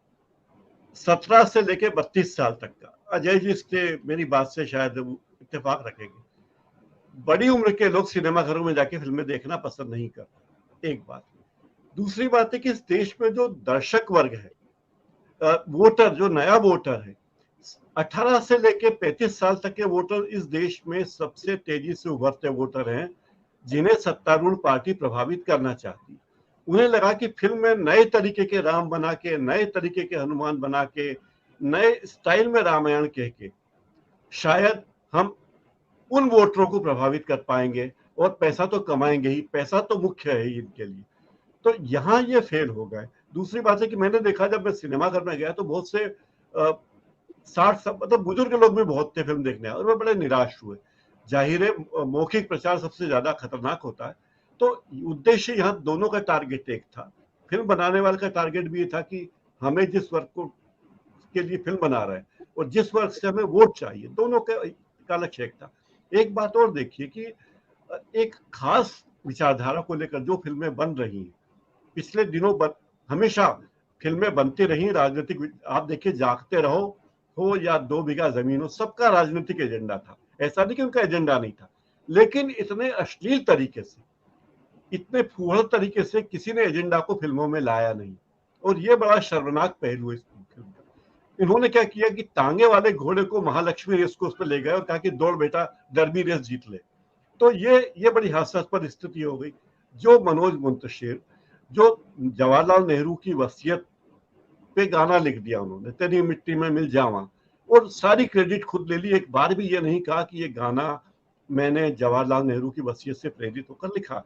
17 से लेकर 32 साल तक का। अजय जी इसके मेरी बात से शायद इत्तेफाक रखेंगे। बड़ी उम्र के लोग सिनेमा घरों में जाके फिल्में देखना पसंद नहीं करते, एक बात। दूसरी बात है कि इस देश में जो दर्शक वर्ग है, वोटर, जो नया वोटर है, 18 से लेकर 35 साल तक के वोटर इस देश में सबसे तेजी से उभरते वोटर हैं, जिन्हें सत्तारूढ़ पार्टी प्रभावित करना चाहती है। उन्हें लगा कि फिल्म में नए तरीके के राम बना के, नए तरीके के हनुमान बना के, नए स्टाइल में रामायण कह के शायद हम उन वोटरों को प्रभावित कर पाएंगे, और पैसा तो कमाएंगे ही, पैसा तो मुख्य है इनके लिए। तो यहाँ ये फेल हो गए। दूसरी बात है कि मैंने देखा, जब मैं सिनेमा घर में गया तो बहुत से 60 मतलब बुजुर्ग लोग भी बहुत थे फिल्म देखने, और वे बड़े निराश हुए। जाहिर है मौखिक प्रचार सबसे ज्यादा खतरनाक होता है। तो उद्देश्य यहाँ दोनों का टारगेट एक था। फिल्म बनाने वाले का टारगेट भी ये था कि हमें जिस वर्ग को के लिए फिल्म बना रहे हैं और जिस वर्ग से हमें वोट चाहिए, दोनों का लक्ष्य एक था। एक बात और देखिए कि एक खास विचारधारा को लेकर जो फिल्में बन रही हैं, पिछले दिनों हमेशा फिल्में बनती रही। राजनीतिक, आप देखिए, जागते रहो हो या 2 बीघा जमीन हो, सबका राजनीतिक एजेंडा था। ऐसा नहीं कि उनका एजेंडा नहीं था, लेकिन इतने अश्लील तरीके से, इतने फूहड़ तरीके से किसी ने एजेंडा को फिल्मों में लाया नहीं। और ये बड़ा शर्मनाक पहलू है इस फिल्म का। इन्होंने क्या किया कि तांगे वाले घोड़े को महालक्ष्मी रेस को उस पर ले गए और कहा कि दौड़ बेटा, डर्बी रेस जीत ले। तो ये बड़ी हास्यास्पद स्थिति हो गई। जो मनोज मुंतशिर, जो जवाहरलाल नेहरू की वसीयत पे गाना लिख दिया उन्होंने, तेरी मिट्टी में मिल जावा, और सारी क्रेडिट खुद ले ली। एक बार भी ये नहीं कहा कि ये गाना मैंने जवाहरलाल नेहरू की वसीयत से प्रेरित होकर लिखा।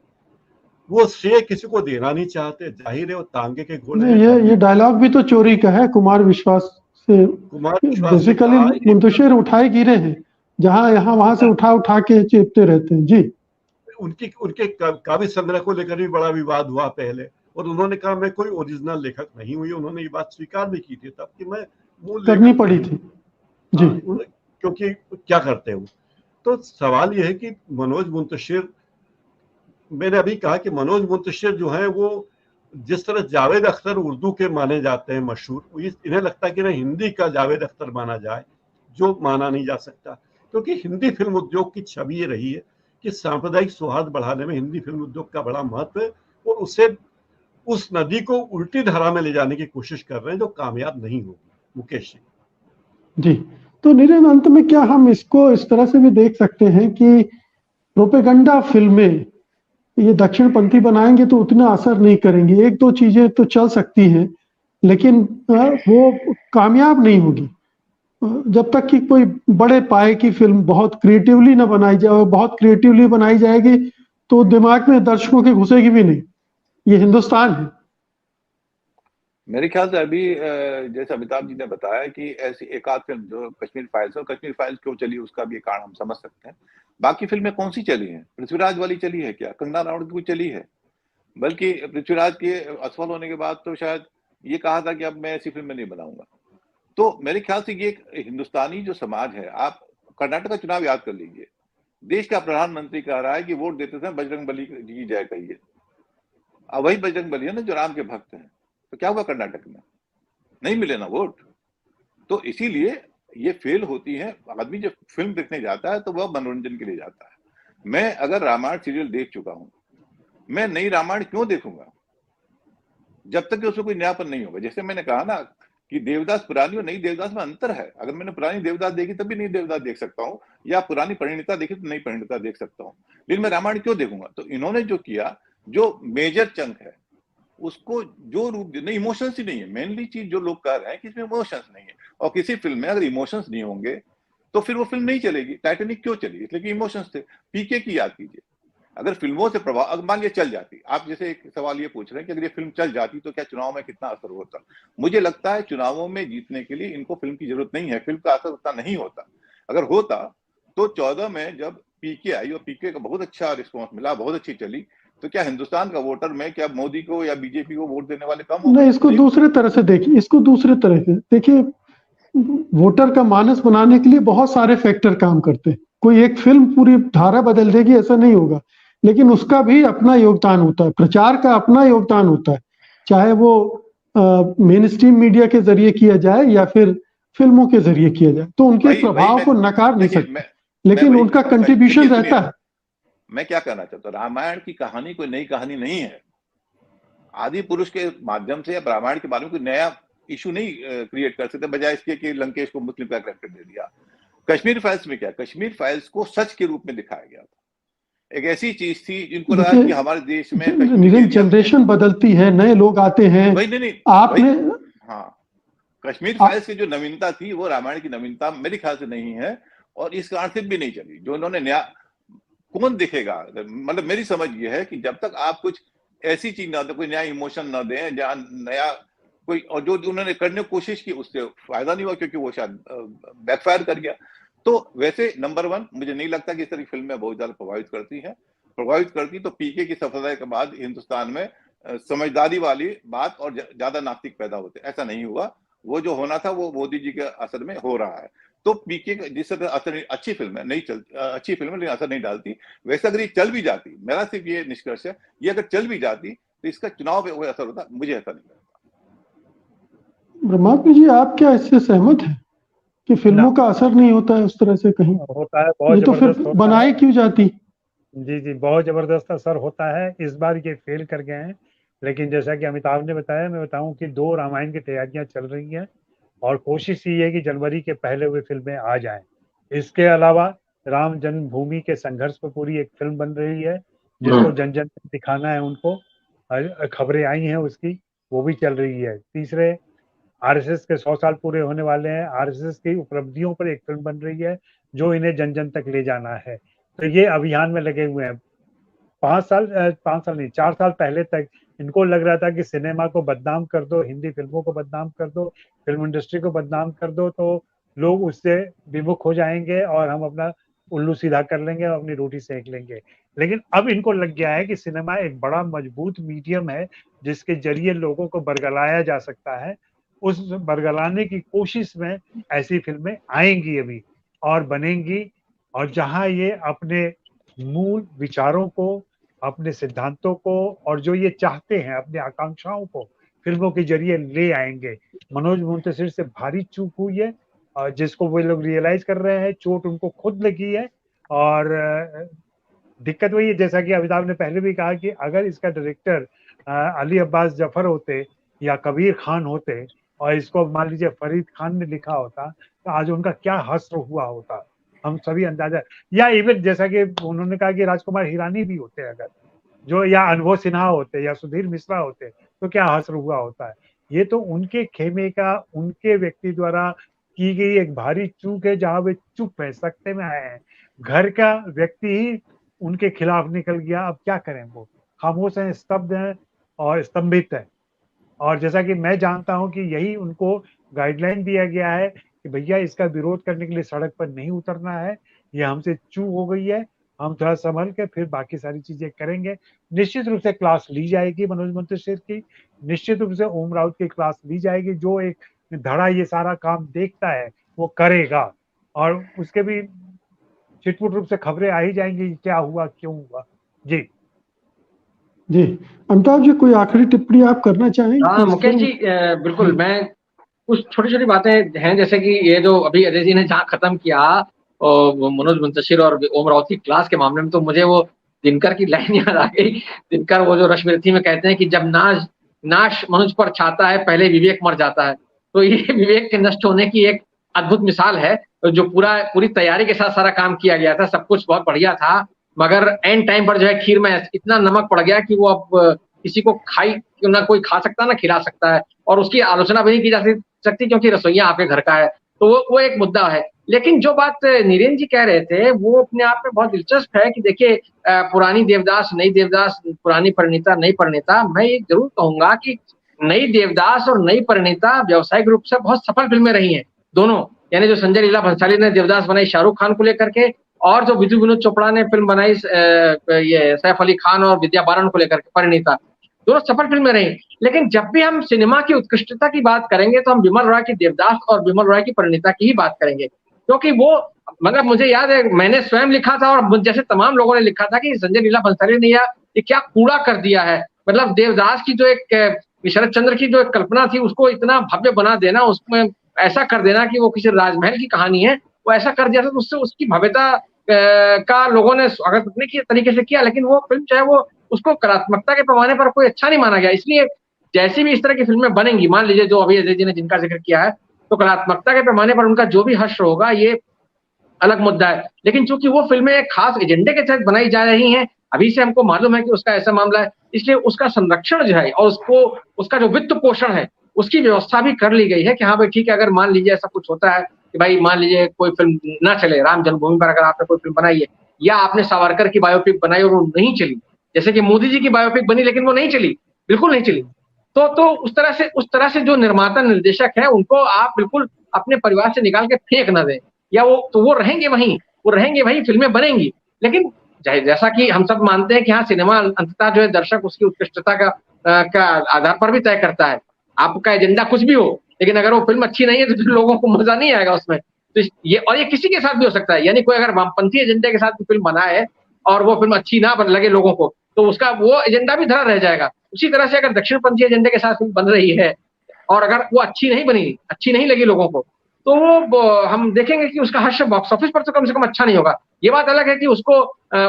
वो श्रेय किसी को देना नहीं चाहते, जाहिर है वो तांगे के घोड़े। ये डायलॉग भी तो चोरी का है कुमार विश्वास से। बेसिकली मुंतशिर उठाए गिरे हैं, जहां यहाँ वहां से उठा के चेपते रहते हैं जी। उनके काव्य संग्रह को लेकर भी बड़ा विवाद हुआ पहले, और उन्होंने कहा मैं कोई ओरिजिनल लेखक नहीं हुई। उन्होंने ये बात स्वीकार भी की थी तब कि मैं मूल करनी पड़ी थी जी। क्योंकि क्या करते हो। तो सवाल यह है कि मनोज मुंतशिर, मैंने अभी कहा कि मनोज मुंतशिर जो है वो जिस तरह जावेद अख्तर उर्दू के माने जाते हैं मशहूर, इन्हें लगता है कि ना हिंदी का जावेद अख्तर माना जाए, जो माना नहीं जा सकता। क्योंकि हिंदी फिल्म उद्योग की छवि ये रही है कि सांप्रदायिक सौहार्द बढ़ाने में हिंदी फिल्म उद्योग का बड़ा महत्व है, और उसे उस नदी को उल्टी धारा में ले जाने की कोशिश कर रहे हैं, जो कामयाब नहीं होगी। मुकेश जी, तो नीरज, अंत में क्या हम इसको इस तरह से भी देख सकते हैं कि प्रोपेगेंडा फिल्में ये दक्षिणपंथी बनाएंगे तो उतना असर नहीं करेंगी। एक दो चीजें तो चल सकती हैं, लेकिन वो कामयाब नहीं होगी जब तक कि कोई बड़े पाए की फिल्म बहुत क्रिएटिवली ना बनाई जाए। बहुत क्रिएटिवली बनाई जाएगी तो दिमाग में दर्शकों के घुसेगी भी नहीं। ये हिंदुस्तान है। मेरे ख्याल से अभी जैसे अमिताभ जी ने बताया कि ऐसी एक आध फिल्म जो कश्मीर फाइल्स, और कश्मीर फाइल्स क्यों चली उसका भी कारण हम समझ सकते हैं। बाकी फिल्में कौन सी चली हैं? पृथ्वीराज वाली चली है क्या? कंगना राउत की चली है? बल्कि पृथ्वीराज के असफल होने के बाद तो शायद ये कहा था कि अब मैं ऐसी फिल्में नहीं बनाऊंगा। तो मेरे ख्याल से ये एक हिंदुस्तानी जो समाज है, आप कर्नाटक का चुनाव याद कर लीजिए। देश का प्रधानमंत्री कह रहा है कि वोट देते थे बजरंग बली जी की जय कहिए। अब वही बजरंग बली है ना जो राम के भक्त हैं। तो क्या हुआ कर्नाटक में? नहीं मिले ना वोट। तो इसीलिए ये फेल होती है। आदमी जब फिल्म देखने जाता है तो वह मनोरंजन के लिए जाता है। मैं अगर रामायण सीरियल देख चुका हूं, मैं नई रामायण क्यों देखूंगा जब तक कि उसमें कोई नयापन नहीं होगा। जैसे मैंने कहा ना कि देवदास पुरानी और नई देवदास में अंतर है। अगर मैंने पुरानी देवदास देखी तभी नई देवदास देख सकता हूँ, या पुरानी परिणीता देखी तो नई परिणीता देख सकता हूँ। लेकिन मैं रामायण क्यों देखूंगा? तो इन्होंने जो किया, जो मेजर चंक है उसको जो रूप नहीं, इमोशंस ही नहीं है। मेनली चीज जो लोग कह रहे हैं कि इसमें इमोशंस नहीं है, और किसी फिल्म में अगर इमोशंस नहीं होंगे तो फिर वो फिल्म नहीं चलेगी। टाइटैनिक क्यों चली? इसलिए कि इमोशंस थे। पीके की याद कीजिए, अगर फिल्मों से प्रभाव, अगर मान लिया चल जाती, आप जैसे एक सवाल ये पूछ रहे हैं कि अगर ये फिल्म चल जाती तो क्या चुनाव में कितना असर होता? मुझे लगता है चुनावों में जीतने के लिए इनको फिल्म की जरूरत नहीं है। फिल्म का असर उतना नहीं होता। अगर होता तो 14 में जब पीके आई और पीके का बहुत अच्छा रिस्पॉन्स मिला, बहुत अच्छी चली, तो क्या हिंदुस्तान का वोटर में क्या मोदी को या बीजेपी को वोट देने वाले कम हो? नहीं, इसको दूसरे तरह से देखिए। इसको दूसरे तरह से देखिए, वोटर का मानस बनाने के लिए बहुत सारे फैक्टर काम करते हैं। कोई एक फिल्म पूरी धारा बदल देगी ऐसा नहीं होगा, लेकिन उसका भी अपना योगदान होता है। प्रचार का अपना योगदान होता है, चाहे वो मेन स्ट्रीम मीडिया के जरिए किया जाए या फिर फिल्मों के जरिए किया जाए। तो उनके प्रभाव को नकार नहीं सकते, लेकिन उनका कंट्रीब्यूशन रहता है। मैं क्या कहना चाहता हूँ, रामायण की कहानी कोई नई कहानी नहीं है। आदि पुरुष के माध्यम से या रामायण के बारे में कोई नया इशू नहीं क्रिएट कर सकते, बजाय इसके कि लंकेश को मुस्लिम का कैरेक्टर दे दिया। कश्मीर फाइल्स में क्या, कश्मीर फाइल्स को सच के रूप में दिखाया गया था। एक ऐसी चीज थी जिनको लगा कि हमारे देश में जनरेशन बदलती है, नए लोग आते हैं। वही नहीं आपने हाँ, कश्मीर फाइल्स की जो नवीनता थी वो रामायण की नवीनता मेरे ख्याल से नहीं है, और इस कारण से भी नहीं चली। जो उन्होंने नया कौन दिखेगा, मतलब मेरी समझ ये है कि जब तक आप कुछ ऐसी चीज ना दे, कोई नया इमोशन ना दें, जहां नया कोई, और जो उन्होंने करने की कोशिश की उससे फायदा नहीं हुआ क्योंकि वो शायद बैकफायर कर गया। तो वैसे नंबर 1 मुझे नहीं लगता कि इस तरह की फिल्में बहुत ज्यादा प्रभावित करती तो पीके की सफलता के बाद हिंदुस्तान में समझदारी वाली बात और ज्यादा नास्तिक पैदा होते, ऐसा नहीं हुआ। वो जो होना था वो मोदी जी के असर में हो रहा है। तो पीके जिस तरह असर, अच्छी फिल्म है, नहीं चलती, अच्छी फिल्म लेकिन असर नहीं डालती। वैसे अगर ये चल भी जाती, मेरा सिर्फ ये निष्कर्ष है, ये अगर चल भी जाती तो इसका चुनाव पे कोई असर होता, मुझे ऐसा नहीं लगता। ब्रह्मात्मा जी, आप क्या इससे सहमत हैं कि फिल्मों का असर नहीं होता है उस तरह से? कहीं होता है, बहुत तो फिर बनाई क्यों जाती? जी, बहुत जबरदस्त असर होता है। इस बार ये फेल कर गए हैं। लेकिन जैसा कि अमिताभ ने बताया, मैं बताऊं कि 2 रामायण की तैयारियां चल रही हैं और कोशिश ये है कि जनवरी के पहले वे फिल्में आ जाएं। इसके अलावा राम जन्मभूमि के संघर्ष पर पूरी एक फिल्म बन रही है, जिसको जन जन तक दिखाना है उनको। खबरें आई हैं उसकी, वो भी चल रही है। तीसरे, आरएसएस के 100 साल पूरे होने वाले हैं, आरएसएस की उपलब्धियों पर एक फिल्म बन रही है जो इन्हें जन जन तक ले जाना है। तो ये अभियान में लगे हुए हैं। 5 साल नहीं, 4 साल पहले तक इनको लग रहा था कि सिनेमा को बदनाम कर दो, हिंदी फिल्मों को बदनाम कर दो, फिल्म इंडस्ट्री को बदनाम कर दो, तो लोग उससे विमुख हो जाएंगे और हम अपना उल्लू सीधा कर लेंगे और अपनी रोटी सेक लेंगे। लेकिन अब इनको लग गया है कि सिनेमा एक बड़ा मजबूत मीडियम है जिसके जरिए लोगों को बरगलाया जा सकता है। उस बरगलाने की कोशिश में ऐसी फिल्में आएंगी अभी और बनेंगी, और जहां ये अपने मूल विचारों को, अपने सिद्धांतों को और जो ये चाहते हैं अपनी आकांक्षाओं को फिल्मों के जरिए ले आएंगे। मनोज मुंतशिर से भारी चूक हुई है, जिसको वो लोग रियलाइज कर रहे हैं, चोट उनको खुद लगी है। और दिक्कत वही है, जैसा कि अमिताभ ने पहले भी कहा कि अगर इसका डायरेक्टर अली अब्बास जफर होते या कबीर खान होते और इसको मान लीजिए फरीद खान ने लिखा होता, तो आज उनका क्या हश्र हुआ होता, हम सभी अंदाजा। या इवन जैसा कि उन्होंने कहा कि राजकुमार हिरानी भी होते अगर, जो, या अनुभव सिन्हा होते या सुधीर मिश्रा होते, तो क्या हश्र हुआ होता है। ये तो उनके खेमे का, उनके व्यक्ति द्वारा की गई एक भारी चूक है, जहां वे चुप है, सख्ते में आए हैं। घर का व्यक्ति ही उनके खिलाफ निकल गया, अब क्या करें, वो खामोश हैं, स्तब्ध हैं और स्तंभित है। और जैसा कि मैं जानता हूं कि यही उनको गाइडलाइन दिया गया है कि भैया इसका विरोध करने के लिए सड़क पर नहीं उतरना है, ये हमसे चूक हो गई है, हम थोड़ा संभल के फिर बाकी सारी चीजें करेंगे। निश्चित रूप से क्लास ली जाएगी मनोज मुंतशिर की, निश्चित रूप से ओम राउत की क्लास ली जाएगी। जो एक धड़ा ये सारा काम देखता है वो करेगा, और उसके भी छिटपुट रूप से खबरें आ ही जाएंगी, क्या हुआ, क्यों हुआ। जी जी, अमिताभ जी, कोई आखिरी टिप्पणी आप करना चाहेंगे? हाँ मुकेश जी, बिल्कुल। मैं कुछ छोटी छोटी बातें हैं, जैसे कि ये जो अभी अजय जी ने जहाँ खत्म किया और मनोज मुंतशिर और ओम राउत की क्लास के मामले में, तो मुझे वो दिनकर की लाइन याद आ गई। दिनकर वो जो रश्मिरथी में कहते हैं कि जब नाश मनुष्य पर छाता है, पहले विवेक मर जाता है। तो ये विवेक के नष्ट होने की एक अद्भुत मिसाल है। जो पूरी तैयारी के साथ सारा काम किया गया था, सब कुछ बहुत बढ़िया था, मगर एंड टाइम पर जो है खीर में इतना नमक पड़ गया कि वो अब किसी को ना कोई खा सकता ना खिला सकता है, और उसकी आलोचना भी नहीं की जा सकती क्योंकि रसोइया आपके घर का है। तो वो एक मुद्दा है। लेकिन जो बात नीरेन जी कह रहे थे वो अपने आप में बहुत दिलचस्प है कि देखिए, पुरानी देवदास, नई देवदास, पुरानी परिणीता, नई परिणीता। मैं ये जरूर कहूंगा कि नई देवदास और नई परिणीता व्यावसायिक रूप से बहुत सफल फिल्में रही हैं दोनों। यानी जो संजय लीला भंसाली ने देवदास बनाई शाहरुख खान को लेकर के, और जो विधु विनोद चोपड़ा ने फिल्म बनाई ये सैफ अली खान और विद्या बालन को लेकर के, परिणीता, दोनों सफल फिल्में रही। लेकिन जब भी हम सिनेमा की उत्कृष्टता की बात करेंगे तो हम विमल रॉय की देवदास और विमल रॉय की परिणीता की ही बात करेंगे, क्योंकि वो, मतलब मुझे याद है मैंने स्वयं लिखा था और जैसे तमाम लोगों ने लिखा था कि संजय लीला भंसाली ने ये क्या कूड़ा कर दिया है। मतलब देवदास की जो एक शरद चंद्र की जो एक कल्पना थी उसको इतना भव्य बना देना, उसमें ऐसा कर देना कि वो किसी राजमहल की कहानी है, वो ऐसा कर दिया था, तो उससे उसकी भव्यता का लोगों ने स्वागत अपने तरीके से किया। लेकिन वो फिल्म चाहे वो उसको कलात्मकता के पैमाने पर कोई अच्छा नहीं माना गया। इसलिए जैसी भी इस तरह की फिल्में बनेंगी, मान लीजिए जो अभी अजय जी ने जिनका जिक्र किया है, तो कलात्मकता के पैमाने पर उनका जो भी हश्र होगा ये अलग मुद्दा है। लेकिन चूंकि वो फिल्में एक खास एजेंडे के तहत बनाई जा रही हैं, अभी से हमको मालूम है कि उसका ऐसा मामला है, इसलिए उसका संरक्षण जो है और उसका जो वित्त पोषण है उसकी व्यवस्था भी कर ली गई है कि हाँ भाई ठीक है, अगर मान लीजिए ऐसा कुछ होता है कि भाई मान लीजिए कोई फिल्म ना चले, राम जन्मभूमि पर अगर आपने कोई फिल्म बनाई है या आपने सावरकर की बायोपिक बनाई और वो नहीं चली, जैसे कि मोदी जी की बायोपिक बनी लेकिन वो नहीं चली, बिल्कुल नहीं चली, तो उस तरह से जो निर्माता निर्देशक है उनको आप बिल्कुल अपने परिवार से निकाल के फेंक ना दें, या वो रहेंगे वहीं, फिल्में बनेंगी। लेकिन जैसा कि हम सब मानते हैं कि हाँ, सिनेमा अंततः जो है दर्शक उसकी उत्कृष्टता का आधार पर भी तय करता है। आपका एजेंडा कुछ भी हो, लेकिन अगर वो फिल्म अच्छी नहीं है तो फिर लोगों को मजा नहीं आएगा उसमें। तो ये किसी के साथ भी हो सकता है, यानी कोई अगर वामपंथी एजेंडे के साथ फिल्म बनाए और वो फिल्म अच्छी ना लगे लोगों को, तो उसका वो एजेंडा भी धरा रह जाएगा। उसी तरह से अगर दक्षिणपंथी एजेंडे के साथ फिल्म बन रही है और अगर वो अच्छी नहीं बनी, अच्छी नहीं लगी लोगों को, तो वो हम देखेंगे कि उसका हर्ष बॉक्स ऑफिस पर तो कम से कम अच्छा नहीं होगा। ये बात अलग है कि उसको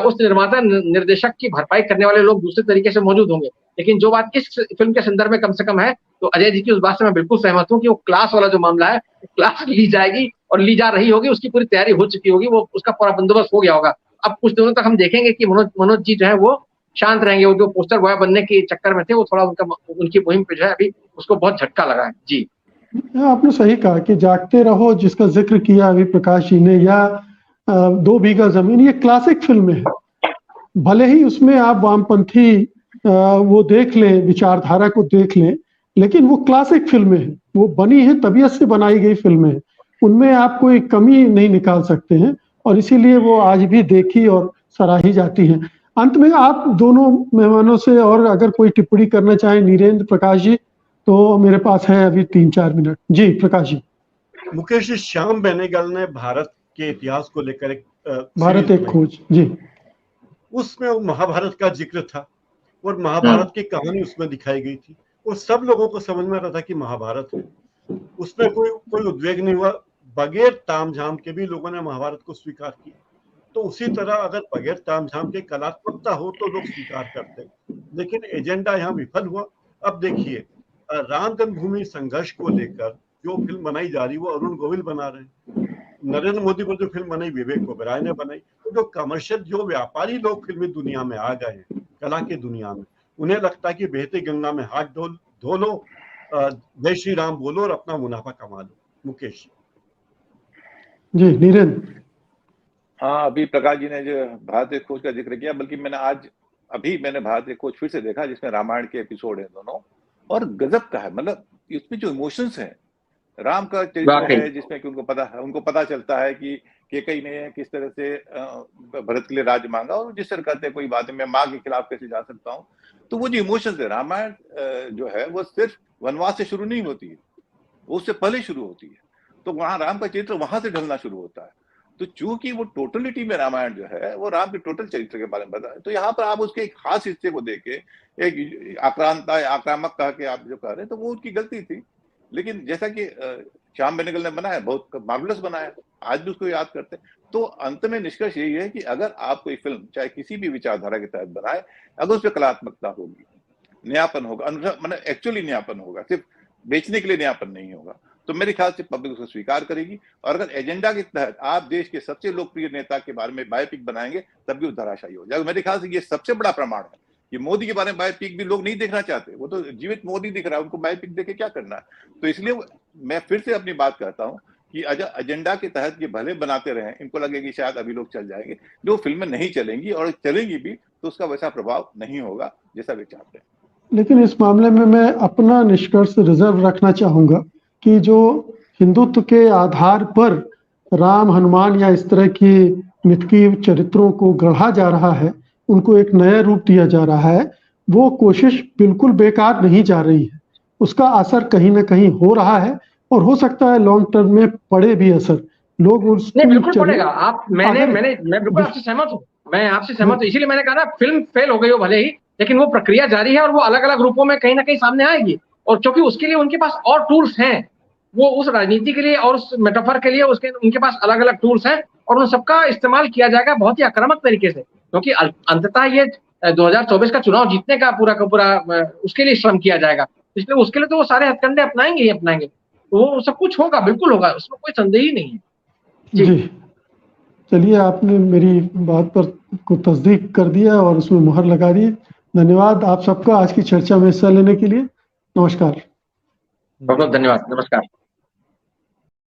उस निर्माता निर्देशक की भरपाई करने वाले लोग दूसरे तरीके से मौजूद होंगे, लेकिन जो बात इस फिल्म के संदर्भ में कम से कम है, तो अजय जी की उस बात से मैं बिल्कुल सहमत हूँ कि वो क्लास वाला जो मामला है, क्लास ली जाएगी और ली जा रही होगी, उसकी पूरी तैयारी हो चुकी होगी, वो उसका पूरा बंदोबस्त हो गया होगा। अब कुछ दिनों तक हम देखेंगे कि मनोज जी जो है वो शांत रहेंगे। वो जो पोस्टर बॉय बनने के चक्कर में थे, वो थोड़ा उनकी मुहिम पे जो है अभी उसको बहुत झटका लगा है। जी आपने सही कहा कि जागते रहो, जिसका जिक्र किया अभी प्रकाश जी ने, या 2 बीघा जमीन, ये क्लासिक फिल्में हैं। भले ही उसमें आप वामपंथी वो देख लें, विचारधारा को देख लें, लेकिन वो क्लासिक फिल्में हैं, वो बनी है तबीयत से बनाई गई फिल्में हैं, उनमें आप कोई कमी नहीं निकाल सकते हैं, और इसीलिए वो आज भी देखी और सराही जाती हैं। अंत में आप दोनों मेहमानों से और अगर कोई टिप्पणी करना चाहें, नीरेंद्र, प्रकाश जी, तो मेरे पास है अभी 3-4 मिनट। जी प्रकाश जी। मुकेश जी, श्याम बेनेगल ने भारत के इतिहास को लेकर एक भारत एक खोज, जी, उसमें महाभारत का जिक्र था और महाभारत की कहानी उसमें दिखाई गई थी, और सब लोगों को समझ में आ रहा था कि महाभारत है। उसमें कोई उद्वेग नहीं हुआ, बगैर तामझाम के भी लोगों ने महाभारत को स्वीकार किया। तो उसी तरह अगर बगैर तामझाम के कलात्मकता हो तो लोग स्वीकार करते, लेकिन एजेंडा यहाँ विफल हुआ। अब देखिए, राम जन्मभूमि संघर्ष को लेकर जो फिल्म बनाई जा रही है वो अरुण गोविल बना रहे हैं। नरेंद्र मोदी पर जो फिल्म बनाई विवेक ओबेरॉय ने बनाई। तो जो कमर्शियल, जो व्यापारी लोग फिल्मी दुनिया में आ गए हैं, कला की दुनिया में, उन्हें लगता है कि बहती गंगा में हाथ धो लो, जय श्री राम बोलो और अपना मुनाफा कमा लो। मुकेश जी। नीरेंद्र। हाँ, अभी प्रकाश जी ने जो भारतीय खोज का जिक्र किया, बल्कि मैंने भारतीय खोज फिर से देखा, जिसमें रामायण के एपिसोड हैं दोनों, और गजब का है। मतलब इसमें जो इमोशंस हैं, राम का चरित्र है जिसमें कि उनको पता चलता है कि कई ने किस तरह से भरत के लिए राज्य मांगा, और जिस तरह कहते हैं कोई बात है, मैं माँ के खिलाफ कैसे जा सकता हूँ। तो वो जो इमोशंस है, रामायण जो है वो सिर्फ वनवास से शुरू नहीं होती है, वो उससे पहले शुरू होती है। तो वहां राम का चरित्र वहां से ढलना शुरू होता है। तो चूंकि वो टोटलिटी में रामायण जो है वो राम के टोटल चरित्र के बारे में बताया, तो यहाँ पर आप उसके एक खास हिस्से को देख के एक आक्रामक कह के आप जो कह रहे हैं, तो वो उनकी गलती थी। लेकिन जैसा कि श्याम बेनेगल ने बनाया, बहुत मार्वलस बनाया, आज भी उसको याद करते हैं। तो अंत में निष्कर्ष यही है कि अगर आप कोई फिल्म चाहे किसी भी विचारधारा के तहत बनाए, अगर उसमें कलात्मकता होगी, नयापन होगा, मतलब एक्चुअली नयापन होगा, सिर्फ बेचने के लिए नयापन नहीं होगा, तो मेरे ख्याल से पब्लिक उसको स्वीकार करेगी। और अगर एजेंडा के तहत आप देश के सबसे लोकप्रिय नेता के बारे में बायोपिक बनाएंगे, तब भी वो धराशायी हो जाएगा। मेरे ख्याल से ये सबसे बड़ा प्रमाण है कि मोदी के बारे में बायोपिक भी लोग नहीं देखना चाहते, वो तो जीवित मोदी दिख रहा है, उनको बायोपिक देख के क्या करना है। तो इसलिए मैं फिर से अपनी बात कहता हूँ कि एजेंडा के तहत ये भले बनाते रहे, इनको लगेगी शायद अभी लोग चल जाएंगे, जो फिल्में नहीं चलेंगी, और चलेंगी भी तो उसका वैसा प्रभाव नहीं होगा जैसा वे चाहते हैं। लेकिन इस मामले में मैं अपना निष्कर्ष रिजर्व रखना चाहूंगा कि जो हिंदुत्व के आधार पर राम, हनुमान या इस तरह की मिथकीय चरित्रों को गढ़ा जा रहा है, उनको एक नया रूप दिया जा रहा है, वो कोशिश बिल्कुल बेकार नहीं जा रही है। उसका असर कहीं ना कहीं हो रहा है, और हो सकता है लॉन्ग टर्म में पड़े भी असर। लोग नहीं, बिल्कुल पड़ेगा। मैं बिल्कुल आपसे सहमत हूँ, इसीलिए मैंने कहा ना, फिल्म फेल हो गई हो भले ही, लेकिन वो प्रक्रिया जारी है और वो अलग अलग रूपों में कहीं ना कहीं सामने आएगी। और क्योंकि उसके लिए उनके पास और टूल्स हैं, वो उस राजनीति के लिए और उस मेटाफर के लिए उनके पास अलग अलग टूल्स हैं, और उन सबका इस्तेमाल किया जाएगा बहुत ही आक्रामक तरीके से, क्योंकि अंततः ये 2024 का चुनाव जीतने का पूरा उसके लिए श्रम किया जाएगा। इसलिए उसके लिए तो वो सारे हथकंडे अपनाएंगे ही अपनाएंगे। तो वो सब कुछ होगा, बिल्कुल होगा, उसमें कोई संदेह ही नहीं है। जी, चलिए, आपने मेरी बात पर को तस्दीक कर दिया और उसमें मुहर लगा दी। धन्यवाद आप सबका आज की चर्चा में हिस्सा लेने के लिए। नमस्कार। बहुत बहुत धन्यवाद। नमस्कार।